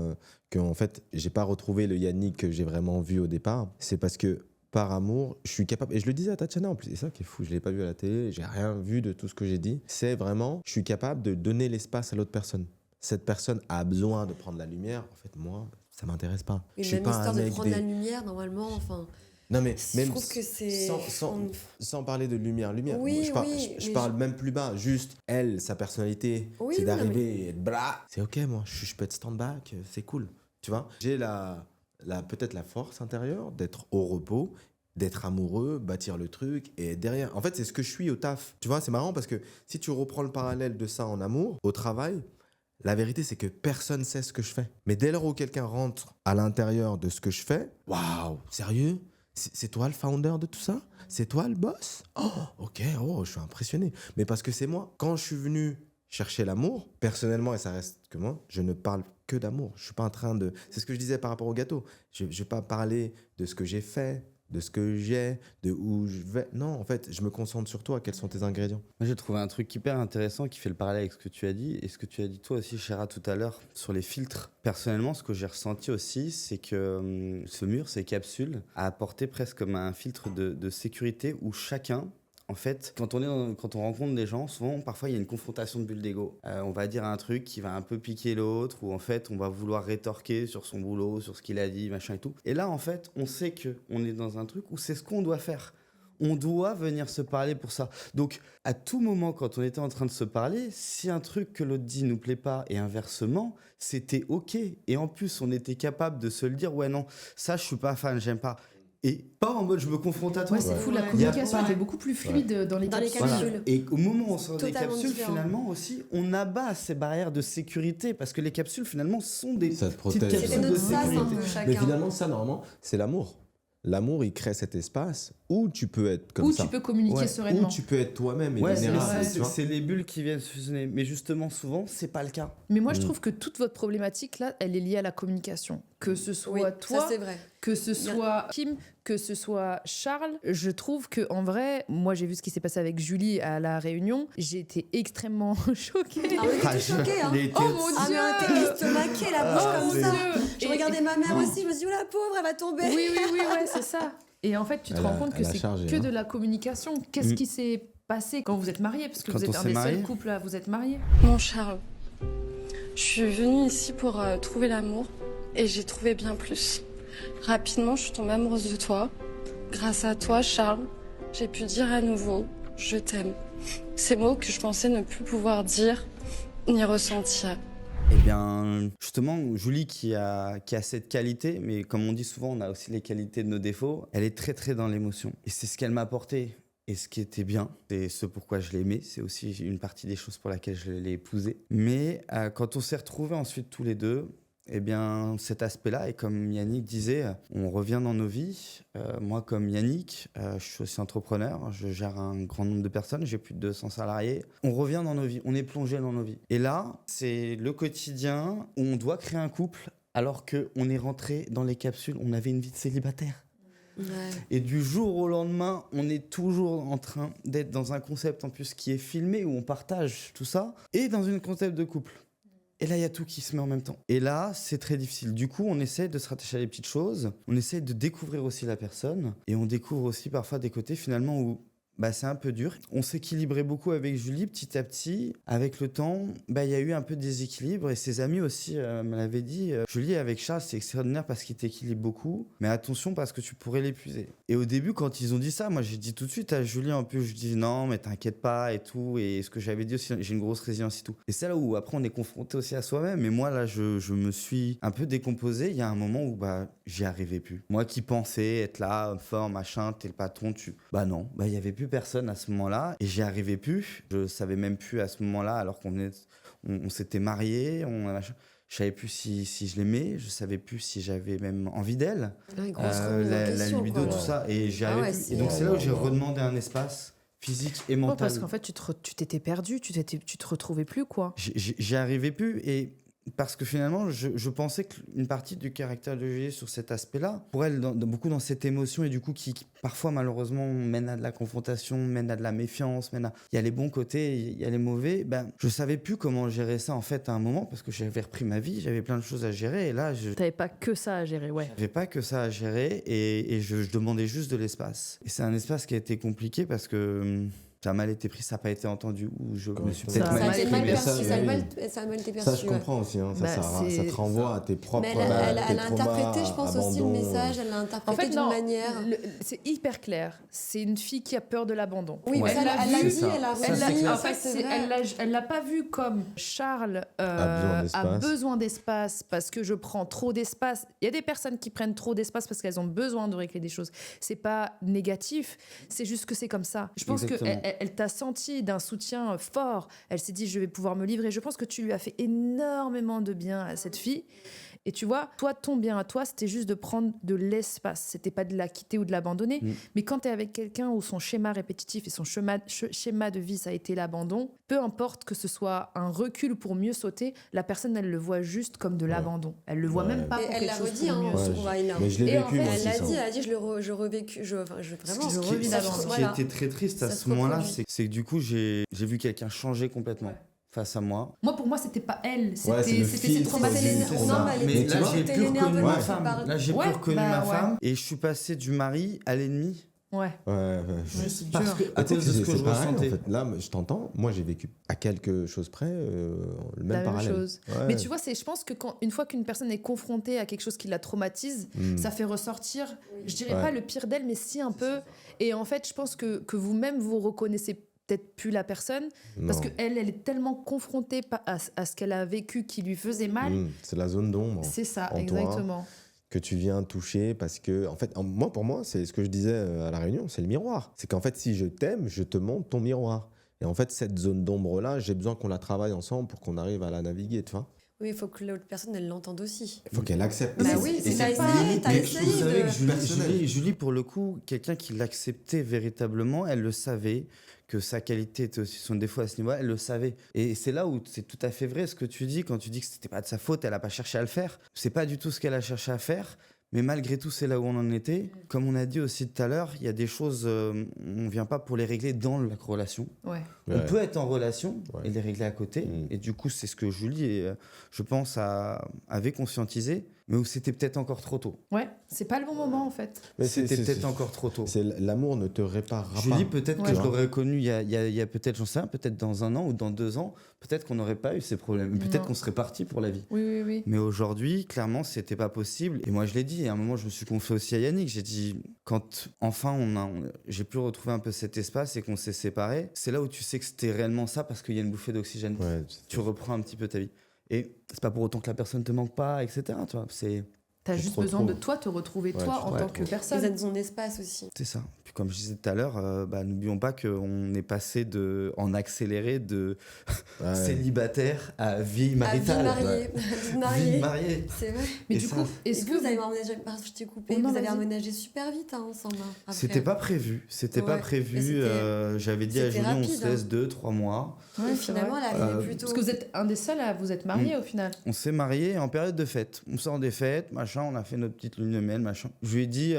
qu'en fait, j'ai pas retrouvé le Yannick que j'ai vraiment vu au départ, c'est parce que par amour, je suis capable, et je le disais à Tatiana en plus, et ça qui est fou, je l'ai pas vu à la télé, j'ai rien vu de tout ce que j'ai dit, c'est vraiment, je suis capable de donner l'espace à l'autre personne. Cette personne a besoin de prendre la lumière, en fait, moi, ça m'intéresse pas. Une Je suis même pas histoire un de mec prendre la lumière, normalement, enfin... Non mais Je même trouve que c'est... sans parler de lumière, Oui, je mais parle même plus bas, juste elle, sa personnalité, c'est d'arriver et être blah. C'est ok moi, je peux être stand-back, c'est cool, tu vois. J'ai peut-être la force intérieure d'être au repos, d'être amoureux, bâtir le truc et derrière. En fait, c'est ce que je suis au taf. Tu vois, c'est marrant parce que si tu reprends le parallèle de ça en amour, au travail, la vérité, c'est que personne sait ce que je fais. Mais dès lors où quelqu'un rentre à l'intérieur de ce que je fais, waouh, sérieux? C'est toi le founder de tout ça? C'est toi le boss? Oh, ok, oh, je suis impressionné. Mais parce que c'est moi. Quand je suis venu chercher l'amour, personnellement, et ça reste que moi, je ne parle que d'amour. Je suis pas en train de... C'est ce que je disais par rapport au gâteau. Je vais pas parler de ce que j'ai fait, de ce que j'ai, de où je vais. Non, en fait, je me concentre sur toi. Quels sont tes ingrédients? Moi, j'ai trouvé un truc hyper intéressant qui fait le parallèle avec ce que tu as dit et ce que tu as dit toi aussi, Chéra, tout à l'heure sur les filtres. Personnellement, ce que j'ai ressenti aussi, c'est que ce mur, ces capsules, a apporté presque comme un filtre de sécurité où chacun... En fait, quand on rencontre des gens, souvent, parfois, il y a une confrontation de bulles d'ego. On va dire un truc qui va un peu piquer l'autre, ou en fait, on va vouloir rétorquer sur son boulot, sur ce qu'il a dit, machin et tout. Et là, en fait, on sait qu'on est dans un truc où c'est ce qu'on doit faire. On doit venir se parler pour ça. Donc, à tout moment, quand on était en train de se parler, si un truc que l'autre dit nous plaît pas, et inversement, c'était OK. Et en plus, on était capable de se le dire, ouais, non, ça, je suis pas fan, j'aime pas. Et pas en mode je me confronte à toi. Ouais, c'est fou, la Ouais. communication Y a pas- était beaucoup plus fluide dans les Dans les capsules. capsules. Voilà. Et au moment où on sort des Totalement capsules, différent. finalement aussi, on abat ces barrières de sécurité parce que les capsules, finalement, sont des Ça te petites protège. capsules C'était de notre sas un sécurité. peu, Mais chacun. finalement, ça, normalement, c'est l'amour. L'amour, il crée cet espace où tu peux être comme Où ça. tu peux communiquer Ouais. sereinement. Où tu peux être toi-même et Ouais, vulnérable. c'est tu vois. c'est les bulles qui viennent se fusionner. Mais justement, souvent, c'est pas le cas. Mais moi, je trouve que toute votre problématique, là, elle est liée à la communication. Que ce soit Oui, toi, ça c'est vrai. que ce soit Kim, que ce soit Charles, je trouve que en vrai, moi j'ai vu ce qui s'est passé avec Julie à la réunion, j'ai été extrêmement choquée. Ah, on était choqués, hein. il a été- Oh mon Ah, mais on était estomaqués, la bouche Ah, comme c'est- ça. Dieu. Je regardais ma mère aussi, je me suis dit, oh la pauvre, elle va tomber. Oui, ouais, c'est ça. Et en fait, tu te Elle rends a- compte que elle a c'est chargé, que hein. de la communication. Qu'est-ce Mm. qui s'est passé quand vous êtes mariés? Parce que Quand vous on êtes un s'est des mariés. seuls couples à vous être mariés. Mon Charles, je suis venue ici pour trouver l'amour et j'ai trouvé bien plus. Rapidement, je suis tombée amoureuse de toi. Grâce à toi, Charles, j'ai pu dire à nouveau « je t'aime ». Ces mots que je pensais ne plus pouvoir dire ni ressentir. Eh bien, justement, Julie qui a cette qualité, mais comme on dit souvent, on a aussi les qualités de nos défauts, elle est très très dans l'émotion. Et c'est ce qu'elle m'a apporté. Et ce qui était bien, c'est ce pourquoi je l'aimais, c'est aussi une partie des choses pour laquelle je l'ai épousée. Mais quand on s'est retrouvés ensuite tous les deux, eh bien, cet aspect-là, et comme Yannick disait, on revient dans nos vies. Moi, comme Yannick, je suis aussi entrepreneur, je gère un grand nombre de personnes, j'ai plus de 200 salariés. On revient dans nos vies, on est plongé dans nos vies. Et là, c'est le quotidien où on doit créer un couple, alors qu'on est rentré dans les capsules, on avait une vie de célibataire. Ouais. Et du jour au lendemain, on est toujours en train d'être dans un concept en plus qui est filmé, où on partage tout ça, et dans un concept de couple. Et là, il y a tout qui se met en même temps. Et là, c'est très difficile. Du coup, on essaie de se rattacher à des petites choses, on essaie de découvrir aussi la personne, et on découvre aussi parfois des côtés finalement où c'est un peu dur. On s'équilibrait beaucoup avec Julie petit à petit. Avec le temps, il y a eu un peu de déséquilibre et ses amis aussi me l'avaient dit. Julie, avec Charles, c'est extraordinaire parce qu'il t'équilibre beaucoup. Mais attention parce que tu pourrais l'épuiser. Et au début, quand ils ont dit ça, moi j'ai dit tout de suite à Julie, en plus, je dis non, mais t'inquiète pas et tout. Et ce que j'avais dit aussi, j'ai une grosse résilience et tout. Et c'est là où après on est confronté aussi à soi-même. Et moi là, je me suis un peu décomposé. Il y a un moment où j'y arrivais plus. Moi qui pensais être là, fort, machin, t'es le patron, non, il y avait plus personne à ce moment-là et j'y arrivais plus. Je savais même plus à ce moment-là, alors on s'était mariés, je savais plus si je l'aimais, je savais plus si j'avais même envie d'elle. Ouais, grosse remise en La question, libido, quoi. tout ça, et j'y Ah arrivais ouais, plus. c'est- Et donc c'est là où j'ai redemandé un espace physique et Ouais, mental. parce qu'en fait, tu t'étais perdu, tu te retrouvais plus, quoi. J'y arrivais plus et parce que finalement, je pensais qu'une partie du caractère de Julie sur cet aspect-là, pour elle, beaucoup dans cette émotion, et du coup, qui parfois, malheureusement, mène à de la confrontation, mène à de la méfiance, il y a les bons côtés, il y a les mauvais, je savais plus comment gérer ça, en fait, à un moment, parce que j'avais repris ma vie, j'avais plein de choses à gérer, et là, T'avais pas que ça à gérer, ouais. j'avais pas que ça à gérer, et je demandais juste de l'espace. Et c'est un espace qui a été compliqué, parce que ça a mal été pris, ça n'a pas été entendu, ou je me suis peut-être Ça a mal mal Ça a été exprimé. mal perçu, ça a oui. mal été perçu. Ça, je ouais. comprends aussi. Hein. Bah, Ça te renvoie à tes propres Mais tes elle a traumas, interprété, je pense aussi, le abandon. message, elle l'a En interprété fait, d'une non, manière. c'est hyper clair. C'est une fille qui a peur de l'abandon. Oui, Ouais. ça, Elle elle l'a l'a vu, dit, elle a ça, Elle l'a- c'est redit, clair. en ça, fait, c'est vrai. elle l'a pas vu comme Charles A a besoin d'espace parce que je prends trop d'espace. Il y a des personnes qui prennent trop d'espace parce qu'elles ont besoin de régler des choses. C'est pas négatif, c'est juste que c'est comme ça. Je pense Exactement. qu'elle t'a senti d'un soutien fort. Elle s'est dit je vais pouvoir me livrer. Je pense que tu lui as fait énormément de bien à cette fille. Et tu vois, toi, ton bien à toi, c'était juste de prendre de l'espace. C'était pas de la quitter ou de l'abandonner. Mais quand tu es avec quelqu'un où son schéma répétitif et son schéma de vie, ça a été l'abandon, peu importe que ce soit un recul pour mieux sauter, la personne, elle le voit juste comme de l'abandon. Elle le voit Ouais. même pas Et pour elle quelque l'a chose redit, pour hein, mieux Ouais, on sauter. va énorme. Mais je l'ai Et en vécu, fait, moi Elle aussi. l'a ça. dit, elle a dit, je revécu, vraiment. Je revis ça- l'abandon. Ce voilà. qui était très triste à Ça ce se moment-là, reproduit. c'est que du coup, j'ai vu quelqu'un changer complètement face à moi. Moi, pour moi, c'était pas elle. Ouais, c'est le C'était fil, ses c'est traumatismes. le- Non, mais elle Mais était là, toujours j'ai plus reconnu l'énervement ma qui femme. parle. Là, j'ai Ouais, plus reconnu bah, ma ouais. femme et je suis passé du mari à l'ennemi. Ouais. Ouais. C'est Parce dur. que, à cause de ce que je pareil, ressentais. En fait. Là, je t'entends. Moi, j'ai vécu à quelque chose près le même La même parallèle. chose. Ouais. Mais tu vois, je pense que une fois qu'une personne est confrontée à quelque chose qui la traumatise, ça fait ressortir, je dirais Ouais. pas le pire d'elle, mais si un peu. Et en fait, je pense que vous-même, vous reconnaissez peut-être plus la personne, parce Non. qu'elle est tellement confrontée à ce qu'elle a vécu qui lui faisait mal. C'est la zone d'ombre C'est ça, en toi. exactement. que tu viens toucher parce que, en fait, pour moi, c'est ce que je disais à la réunion, c'est le miroir. C'est qu'en fait, si je t'aime, je te montre ton miroir. Et en fait, cette zone d'ombre-là, j'ai besoin qu'on la travaille ensemble pour qu'on arrive à la naviguer, tu vois. Oui, il faut que l'autre personne, elle l'entende aussi. Il faut qu'elle accepte. Bah Et oui, c'est- c'est et ça, c'est- t'as Mais essayé vous savez de- que Julie, pour le coup, quelqu'un qui l'acceptait véritablement, elle le savait, que sa qualité était aussi son défaut à ce niveau-là, elle le savait. Et c'est là où c'est tout à fait vrai ce que tu dis, quand tu dis que c'était pas de sa faute, elle a pas cherché à le faire. C'est pas du tout ce qu'elle a cherché à faire. Mais malgré tout, c'est là où on en était. Comme on a dit aussi tout à l'heure, il y a des choses, on vient pas pour les régler dans la relation. Ouais. On Ouais. peut être en relation Ouais. et les régler à côté. Mm. Et du coup, c'est ce que Julie, je pense, avait conscientisé, mais où c'était peut-être encore trop tôt. Ouais, c'est pas le bon moment en fait. Mais C'était peut-être encore trop tôt. L'amour ne te réparera Julie, pas. peut-être Ouais. que je l'aurais connu il y a peut-être, j'en sais rien, peut-être dans 1 an ou dans 2 ans, peut-être qu'on n'aurait pas eu ces problèmes. Peut-être Non. qu'on serait parti pour la vie. Oui, oui, oui. Mais aujourd'hui, clairement, c'était pas possible. Et moi, je l'ai dit. Et à un moment, je me suis confié aussi à Yannick. J'ai dit, quand enfin j'ai pu retrouver un peu cet espace et qu'on s'est séparés, c'est là où tu sais que c'était réellement ça parce qu'il y a une bouffée d'oxygène. Ouais, Tu reprends un petit peu ta vie. Et c'est pas pour autant que la personne te manque pas, etc. Tu vois, c'est T'as Tu juste te besoin de retrouves. toi te retrouver Ouais, toi tu en te tant que retrouves. personne. Vous êtes son espace aussi. ça. Puis comme je disais tout à l'heure, n'oublions pas qu'on est passé en accéléré de Ouais. célibataire à vie À vie maritale. mariée. Vie mariée. Vie mariée. C'est vrai. Mais Et du ça, coup, Et est-ce vous, que vous avez emménagé, pardon, je t'ai coupé, Oh non, vous avez vas-y. emménagé super vite ensemble. Après. C'était pas prévu. C'était pas Ouais. prévu. Mais c'était- J'avais dit à c'était Julie, on rapide, se laisse 2-3 mois. Ouais, Et c'est finalement, vrai. elle arrivait plutôt. Parce que vous êtes un des seuls à vous être mariés au final. On s'est mariés en période de fête. On sort des fêtes, machin, on a fait notre petite lune de miel, machin. Je lui ai dit,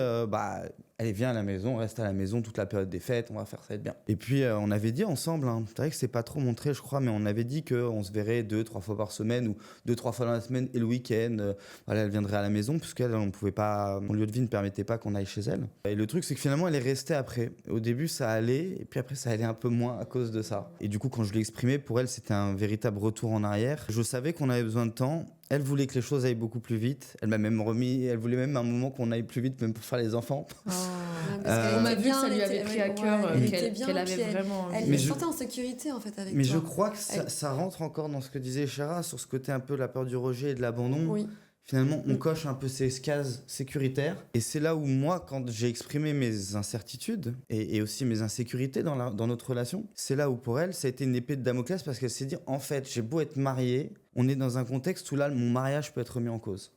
allez, viens à la maison, reste à la maison toute la période des fêtes, on va faire ça, va être bien. Et puis, on avait dit ensemble, hein, c'est vrai que c'est pas trop montré, je crois, mais on avait dit qu'on se verrait 2-3 fois par semaine ou 2-3 fois dans la semaine et le week-end. Voilà, elle viendrait à la maison, puisqu'elle, on pouvait pas, mon lieu de vie ne permettait pas qu'on aille chez elle. Et le truc, c'est que finalement, elle est restée après. Au début, ça allait, et puis après, ça allait un peu moins à cause de ça. Et du coup, quand je l'ai exprimé, pour elle, c'était un véritable retour en arrière. Je savais qu'on avait besoin de temps. Elle voulait que les choses aillent beaucoup plus vite. Elle m'a même remis, elle voulait même un moment qu'on aille plus vite, même pour faire les enfants. Ouais, parce qu'elle On a était vu que bien, ça lui elle avait était- pris à ouais, cœur elle était qu'elle bien, avait puis vraiment. Elle Mais se je- sentait en sécurité en fait avec Mais toi. je crois que ça, Elle- ça rentre encore dans ce que disait Chara, sur ce côté un peu la peur du rejet et de l'abandon. Oui. Finalement, on coche un peu ces cases sécuritaires. Et c'est là où moi, quand j'ai exprimé mes incertitudes et aussi mes insécurités dans notre relation, c'est là où pour elle, ça a été une épée de Damoclès parce qu'elle s'est dit, en fait, j'ai beau être mariée, on est dans un contexte où là, mon mariage peut être remis en cause.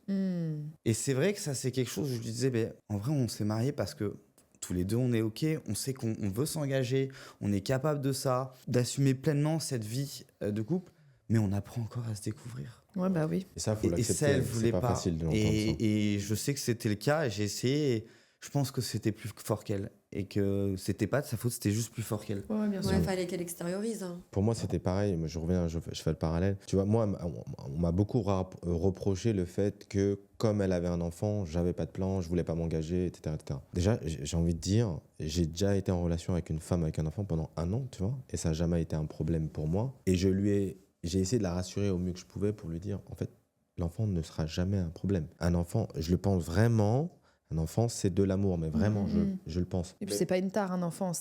Et c'est vrai que ça, c'est quelque chose où je lui disais, en vrai, on s'est mariés parce que tous les deux, on est OK, on sait qu'on veut s'engager, on est capable de ça, d'assumer pleinement cette vie de couple, mais on apprend encore à se découvrir. Ouais, bah oui. Et ça, faut Et l'accepter. ça, elle C'est voulait pas. facile de l'entendre, ça. Et je sais que c'était le cas, et j'ai essayé. Et je pense que c'était plus fort qu'elle. Et que c'était pas de sa faute, c'était juste plus fort qu'elle. Ouais, bien sûr. Ouais, fallait qu'elle extériorise. Hein. Pour moi, c'était pareil. Je reviens, je fais le parallèle. Tu vois, moi, on m'a beaucoup reproché le fait que, comme elle avait un enfant, j'avais pas de plan, je voulais pas m'engager, etc., etc. Déjà, j'ai envie de dire, j'ai déjà été en relation avec une femme avec un enfant pendant 1 an, tu vois, et ça n'a jamais été un problème pour moi. Et j'ai essayé de la rassurer au mieux que je pouvais pour lui dire, en fait, l'enfant ne sera jamais un problème. Un enfant, je le pense vraiment. Un enfant, c'est de l'amour, mais vraiment, je le pense. Et puis, c'est pas une tare, un enfant.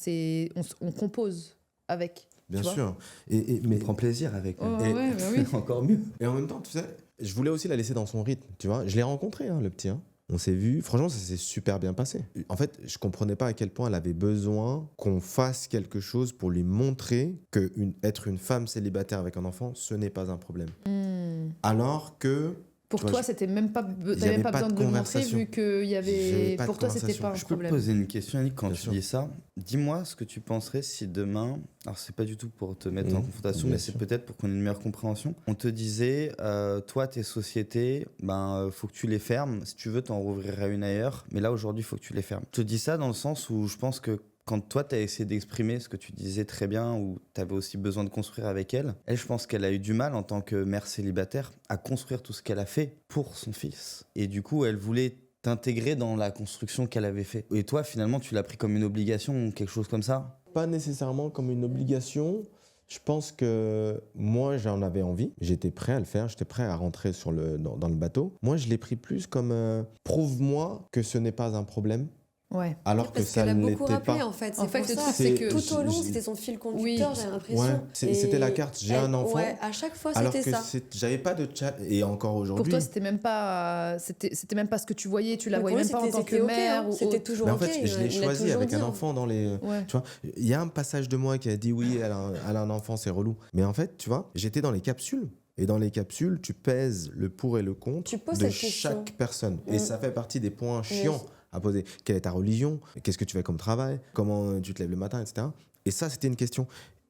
On compose avec. Bien tu vois. sûr. Mais prend plaisir avec. Oh, Et- ouais, bah oui. Encore mieux. Et en même temps, tu sais, je voulais aussi la laisser dans son rythme, tu vois. Je l'ai rencontré, hein, le petit. Hein. On s'est vu. Franchement, ça s'est super bien passé. En fait, je comprenais pas à quel point elle avait besoin qu'on fasse quelque chose pour lui montrer que être une femme célibataire avec un enfant, ce n'est pas un problème. Alors que Pour Tu vois, toi, je- c'était même pas, y t'avais avait pas pas besoin de de le montrer conversation. vu que y J'avais avait. pas de Pour toi, c'était conversation. pas un Je peux te problème. poser une question, Yannick, quand Bien tu sûr. dis ça. Dis-moi ce que tu penserais si demain, alors c'est pas du tout pour te mettre en confrontation, bien mais c'est sûr. peut-être pour qu'on ait une meilleure compréhension. On te disait, toi, tes sociétés, faut que tu les fermes. Si tu veux, t'en rouvriras une ailleurs. Mais là, aujourd'hui, il faut que tu les fermes. Je te dis ça dans le sens où je pense que quand toi, tu as essayé d'exprimer ce que tu disais très bien, ou tu avais aussi besoin de construire avec elle, je pense qu'elle a eu du mal en tant que mère célibataire à construire tout ce qu'elle a fait pour son fils. Et du coup, elle voulait t'intégrer dans la construction qu'elle avait fait. Et toi, finalement, tu l'as pris comme une obligation ou quelque chose comme ça? pas nécessairement comme une obligation. Je pense que moi, j'en avais envie. J'étais prêt à le faire. J'étais prêt à rentrer dans le bateau. Moi, je l'ai pris plus comme prouve-moi que ce n'est pas un problème. Ouais. Alors que Parce ça qu'elle a ne beaucoup l'était rappelé, pas. en fait. En C'est fait, pour le ça. truc, c'est que- Tout au long, j'ai- c'était son fil conducteur, j'ai l'impression. Ouais, Et c'était la carte. J'ai un enfant. Ouais, à chaque fois, Alors c'était que ça. j'avais pas de chat. Et encore Pour aujourd'hui. toi, c'était même pas ce que tu voyais, tu la Mais voyais pour même lui, pas en tant que c'était ok, mère hein. ou C'était autre. toujours Mais en ok. fait, je l'ai il l'a choisi toujours avec dit, un hein. enfant dans les. Ouais. Tu vois, il y a un passage de moi qui a dit oui, elle a un enfant, c'est relou. Mais en fait, tu vois, j'étais dans les capsules. Et dans les capsules, tu pèses le pour et le contre Tu poses de cette question. chaque personne. Et Mm. ça fait partie des points chiants Oui. à poser. Quelle est ta religion? Qu'est-ce que tu fais comme travail? Comment tu te lèves le matin, etc. Et ça, c'était une question.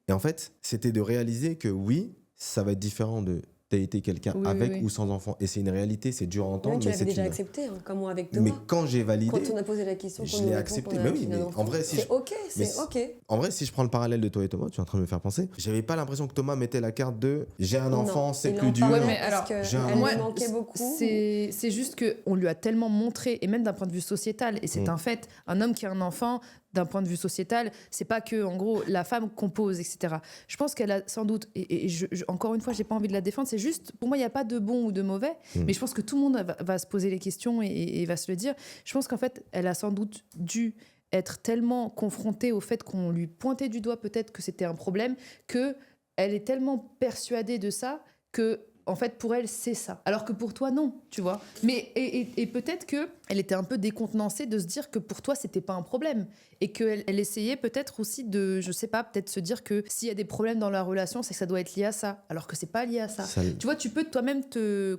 Et en fait, c'était de réaliser que oui, ça va être différent de dater quelqu'un Oui, avec oui, oui. ou sans enfant. Et c'est une réalité, c'est dur à Oui, entendre, tu mais l'avais c'est déjà une... accepté, hein, comme moi avec Thomas. Mais quand j'ai validé, Quand on a posé la question, je qu'on nous l'ai répond accepté. qu'on a Mais oui, qu'il a mais un en enfant, vrai, si c'est je- ok, mais c'est ok. En vrai, si je prends le parallèle de toi et Thomas, tu es en train de me faire penser, j'avais pas l'impression que Thomas mettait la carte de j'ai un enfant, Non, c'est il plus en dur. parlait Ouais, mais parce alors, que j'ai un elle lui enfant. manquait beaucoup. C'est juste qu'on lui a tellement montré, et même d'un point de vue sociétal, et c'est un fait, un homme qui a un enfant, d'un point de vue sociétal, c'est pas que, en gros, la femme compose, etc. Je pense qu'elle a sans doute, et encore une fois, j'ai pas envie de la défendre, c'est juste, pour moi, il n'y a pas de bon ou de mauvais, mais je pense que tout le monde va se poser les questions et va se le dire. Je pense qu'en fait, elle a sans doute dû être tellement confrontée au fait qu'on lui pointait du doigt peut-être que c'était un problème, que elle est tellement persuadée de ça que en fait pour elle c'est ça, alors que pour toi non, tu vois. Mais et peut-être que elle était un peu décontenancée de se dire que pour toi c'était pas un problème et qu'elle essayait peut-être aussi de, je sais pas, peut-être se dire que s'il y a des problèmes dans la relation c'est que ça doit être lié à ça, alors que c'est pas lié à ça. Tu vois, tu peux toi-même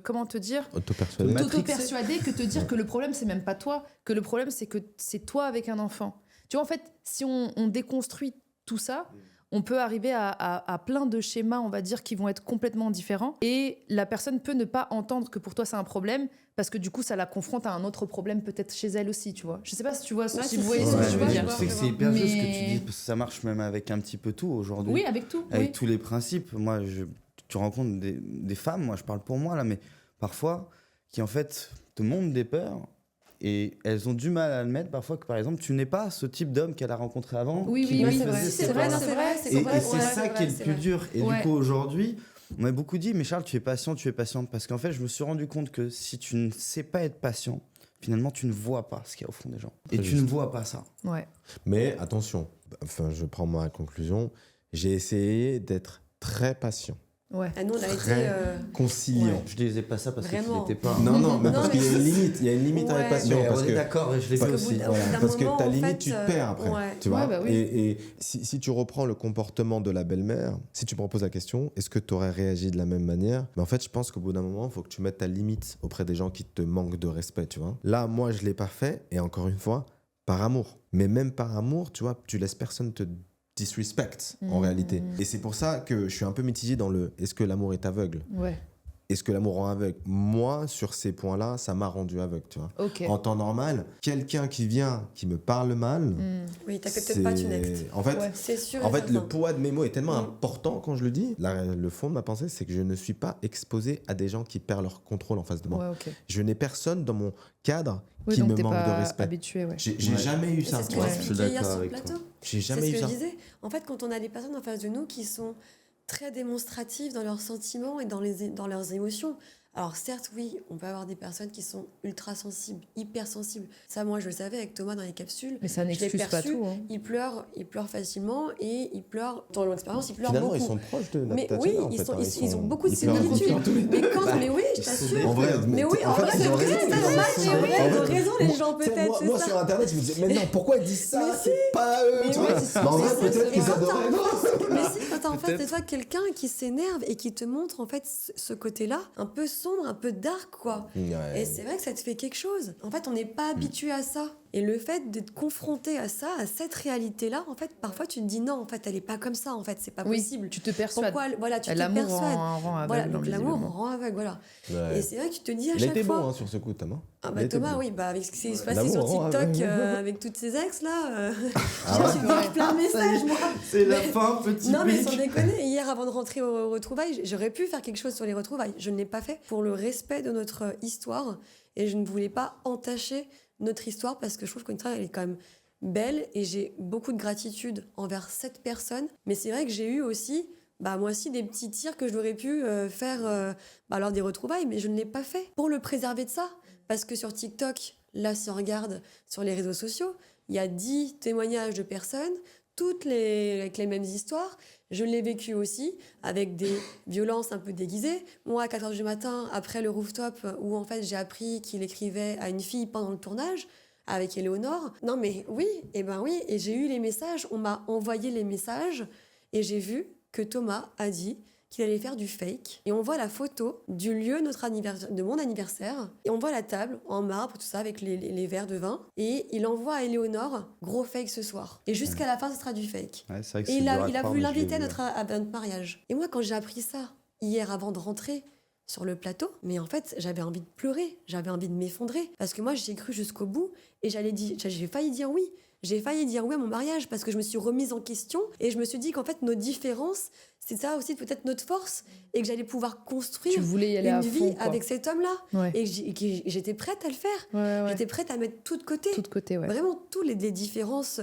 comment te dire, Auto-persuadé. t'auto-persuader que te dire que le problème c'est même pas toi, que le problème c'est que c'est toi avec un enfant. Tu vois, en fait, si on déconstruit tout ça, on peut arriver à plein de schémas, on va dire, qui vont être complètement différents. Et la personne peut ne pas entendre que pour toi c'est un problème, parce que du coup ça la confronte à un autre problème peut-être chez elle aussi, tu vois. Je sais pas si tu vois, si vous voyez ce que je veux Ouais, dire. je sais que c'est hyper juste ce que tu Mais- dis, parce que ça marche même avec un petit peu tout aujourd'hui. Oui, avec tout. Avec oui. tous les principes. Moi, tu rencontres des femmes, moi je parle pour moi là, mais parfois, qui en fait te montrent des peurs. Et elles ont du mal à admettre parfois que par exemple tu n'es pas ce type d'homme qu'elle a rencontré avant. Oui, qui oui, lui oui, faisait c'est vrai. ces C'est vrai, peurs. non, c'est vrai, Et, c'est vrai. et c'est ouais, ça qui est le c'est plus vrai. dur. Et Ouais. du coup aujourd'hui, on m'a beaucoup dit, mais Charles, tu es patient. Parce qu'en fait, je me suis rendu compte que si tu ne sais pas être patient, finalement, tu ne vois pas ce qu'il y a au fond des gens. Et Très tu ne juste. vois pas ça. Ouais. Mais attention, enfin, je prends ma conclusion. J'ai essayé d'être très patient, Ouais. Ah, nous, on a été. Très conciliant. Ouais. Je disais pas ça parce que Vraiment. tu n'étais pas. Non, mais Non, parce mais qu'il y a une limite. Il y a une limite à Ouais. être patient. Mais parce on que est d'accord, et je l'ai Parce fait qu'au bout aussi. d'un- Voilà, d'un parce moment, que ta en limite, fait, tu te perds après. ouais. Tu vois Ouais, bah oui. Et si tu reprends le comportement de la belle-mère, si tu me reposes la question, est-ce que tu aurais réagi de la même manière? Mais en fait, je pense qu'au bout d'un moment, il faut que tu mettes ta limite auprès des gens qui te manquent de respect, tu vois. Là, moi, je ne l'ai pas fait, et encore une fois, par amour. Mais même par amour, tu vois, tu laisses personne te disrespect en réalité. Et c'est pour ça que je suis un peu mitigé dans le est-ce que l'amour est aveugle? Ouais. Est-ce que l'amour rend aveugle? Moi, sur ces points-là, ça m'a rendu aveugle, tu vois. Ok. En temps normal, quelqu'un qui vient, qui me parle mal, Oui, t'acceptes pas, tu next. En fait, Ouais. C'est sûr. et en fait, certain. le poids de mes mots est tellement important quand je le dis. Le fond de ma pensée, c'est que je ne suis pas exposé à des gens qui perdent leur contrôle en face de moi. Ouais, ok. Je n'ai personne dans mon cadre Oui, qui donc me t'es manque pas de respect. habitué, ouais. J'ai Ouais. jamais eu Mais ça. c'est ce tu que vois. je suis j'expliquais hier d'accord sur le avec plateau. J'ai C'est jamais ce eu que ça. je disais. En fait, quand on a des personnes en face de nous qui sont très démonstratives dans leurs sentiments et dans leurs émotions. Alors certes, oui, on peut avoir des personnes qui sont ultra sensibles, hyper sensibles. Ça, moi, je le savais avec Thomas dans les capsules. Mais ça Je l'ai n'excuse pas perçu. tout. Hein. Il pleure facilement et il pleure, dans l'expérience, il pleure Finalement, beaucoup. ils sont proches de Mais Nat oui, Tatiana, en ils, fait, sont, hein. ils ont beaucoup de ils pleurent similitudes. beaucoup tous les deux. Mais mais oui, je t'assure. En vrai, Mais oui, en fait, vrai, ils c'est ont vrai, raison, c'est ils ont normal, raison. mais oui, En ils ont fait, raison, les moi- gens, tu sais, peut-être, c'est Moi, ça. sur Internet, je me disais, mais non, pourquoi ils disent ça? Mais C'est pas eux, Mais tu oui, vois. c'est Mais en vrai, ça, peut-être c'est qu'ils ça. adoraient. Mais si, quand t'as en face de toi quelqu'un qui s'énerve et qui te montre en fait ce côté-là, un peu sombre, un peu dark, quoi. Ouais. Et c'est vrai que ça te fait quelque chose. En fait, on n'est pas habitué à ça. Et le fait d'être confronté à ça, à cette réalité-là, en fait, parfois tu te dis non, en fait, elle est pas comme ça, en fait, c'est pas Oui, possible. tu te persuades. Pourquoi Voilà, tu te L'amour persuades. rend aveugle. Voilà, donc l'amour visiblement. rend aveugle, voilà. Ouais. Et c'est vrai que tu te dis à Il a chaque été fois. bon hein, sur ce coup, Thomas. Ah Il bah a été Thomas, bon. oui, bah avec ce qui s'est passé L'amour sur rend TikTok aveugle. avec toutes ces ex là, Ah j'ai ouais. reçu plein de messages moi. C'est la Mais- fin, petit Non mais pic. sans déconner, hier avant de rentrer aux retrouvailles, j'aurais pu faire quelque chose sur les retrouvailles. Je ne l'ai pas fait pour le respect de notre histoire et je ne voulais pas entacher notre histoire parce que je trouve qu'une histoire elle est quand même belle et j'ai beaucoup de gratitude envers cette personne. Mais c'est vrai que j'ai eu aussi, moi aussi, des petits tirs que j'aurais pu faire lors des retrouvailles, mais je ne l'ai pas fait pour le préserver de ça. Parce que sur TikTok, là, si on regarde sur les réseaux sociaux, il y a 10 témoignages de personnes, toutes avec les mêmes histoires. Je l'ai vécu aussi, avec des violences un peu déguisées. Moi, à 4h du matin, après le rooftop, où en fait j'ai appris qu'il écrivait à une fille pendant le tournage, avec Éléonore. Non mais oui, et j'ai eu les messages, on m'a envoyé les messages, et j'ai vu que Thomas a dit qu'il allait faire du fake. Et on voit la photo du lieu de mon anniversaire. Et on voit la table en marbre, tout ça, avec les verres de vin. Et il envoie à Éléonore, gros fake ce soir. Et jusqu'à la fin, ce sera du fake. Ouais, c'est vrai que Et c'est il dur à a croire, voulu mais je l'ai l'inviter à vu. notre mariage. Et moi, quand j'ai appris ça, hier avant de rentrer sur le plateau, mais en fait, j'avais envie de pleurer. J'avais envie de m'effondrer. Parce que moi, j'ai cru jusqu'au bout. Et j'ai failli dire oui. J'ai failli dire oui à mon mariage parce que je me suis remise en question et je me suis dit qu'en fait, nos différences, c'est ça aussi peut-être notre force et que j'allais pouvoir construire Tu voulais y aller une à vie fond, quoi. avec cet homme-là. Ouais. Et que j'étais prête à le faire. Ouais. J'étais prête à mettre tout de côté. Tout de côté, ouais. Vraiment, des différences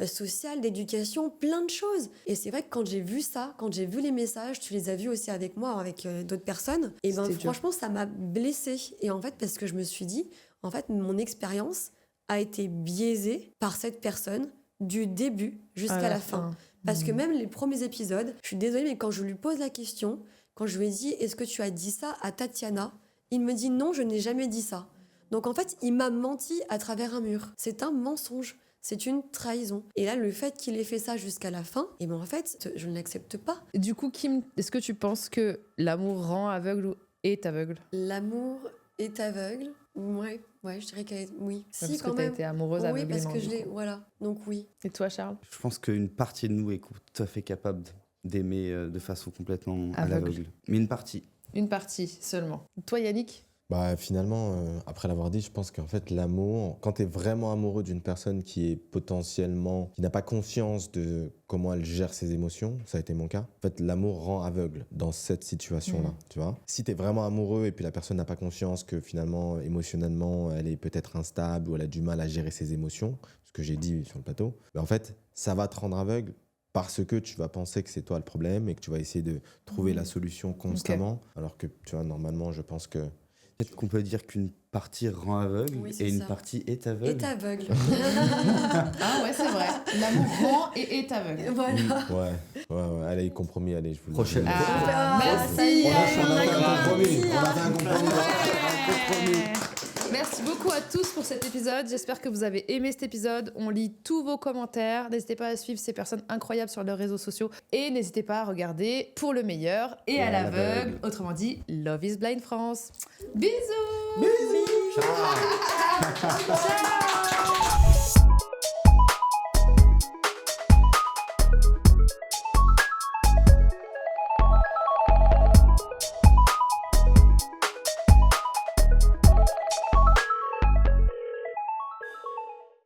sociales, d'éducation, plein de choses. Et c'est vrai que quand j'ai vu ça, quand j'ai vu les messages, tu les as vus aussi avec moi, avec d'autres personnes, et C'était dur. franchement, ça m'a blessée. Et en fait, parce que je me suis dit, en fait, mon expérience a été biaisée par cette personne du début jusqu'à la fin. Parce que même les premiers épisodes, je suis désolée, mais quand je lui pose la question, quand je lui ai dit « Est-ce que tu as dit ça à Tatiana ?» Il me dit « Non, je n'ai jamais dit ça. » Donc en fait, il m'a menti à travers un mur. C'est un mensonge. C'est une trahison. Et là, le fait qu'il ait fait ça jusqu'à la fin, et en fait, je ne l'accepte pas. Du coup, Kim, est-ce que tu penses que l'amour rend aveugle ou est aveugle? L'amour est aveugle. Ouais, je dirais qu'elle est... Oui. Ouais, Si, parce quand que t'as même. été amoureuse Oui, aveuglément. parce que je du l'ai... coup. Voilà. Donc oui. Et toi, Charles? Je pense qu'une partie de nous est tout à fait capable d'aimer de façon complètement à Aveugle. l'aveugle. Mais une partie. Une partie seulement. Toi, Yannick? Finalement, après l'avoir dit, je pense qu'en fait, l'amour, quand tu es vraiment amoureux d'une personne qui est potentiellement, qui n'a pas conscience de comment elle gère ses émotions, ça a été mon cas, en fait, l'amour rend aveugle dans cette situation-là, tu vois. Si tu es vraiment amoureux et puis la personne n'a pas conscience que finalement, émotionnellement, elle est peut-être instable ou elle a du mal à gérer ses émotions, ce que j'ai dit sur le plateau, en fait, ça va te rendre aveugle parce que tu vas penser que c'est toi le problème et que tu vas essayer de trouver la solution constamment, alors que, tu vois, normalement, je pense que Peut-être qu'on peut dire qu'une partie rend aveugle Oui, c'est et une ça. partie est aveugle. Est aveugle. Ah ouais, c'est vrai. L'amour rend et est aveugle. Voilà. ouais, allez, compromis, allez, je vous le dis. Prochaine fois. Ah, merci. On a fait un compromis. Merci, On a fait un compromis. Ouais. Merci beaucoup à tous pour cet épisode. J'espère que vous avez aimé cet épisode. On lit tous vos commentaires. N'hésitez pas à suivre ces personnes incroyables sur leurs réseaux sociaux. Et n'hésitez pas à regarder Pour le meilleur et à l'aveugle. Autrement dit, Love is Blind France. Bisous. Ciao. Ciao.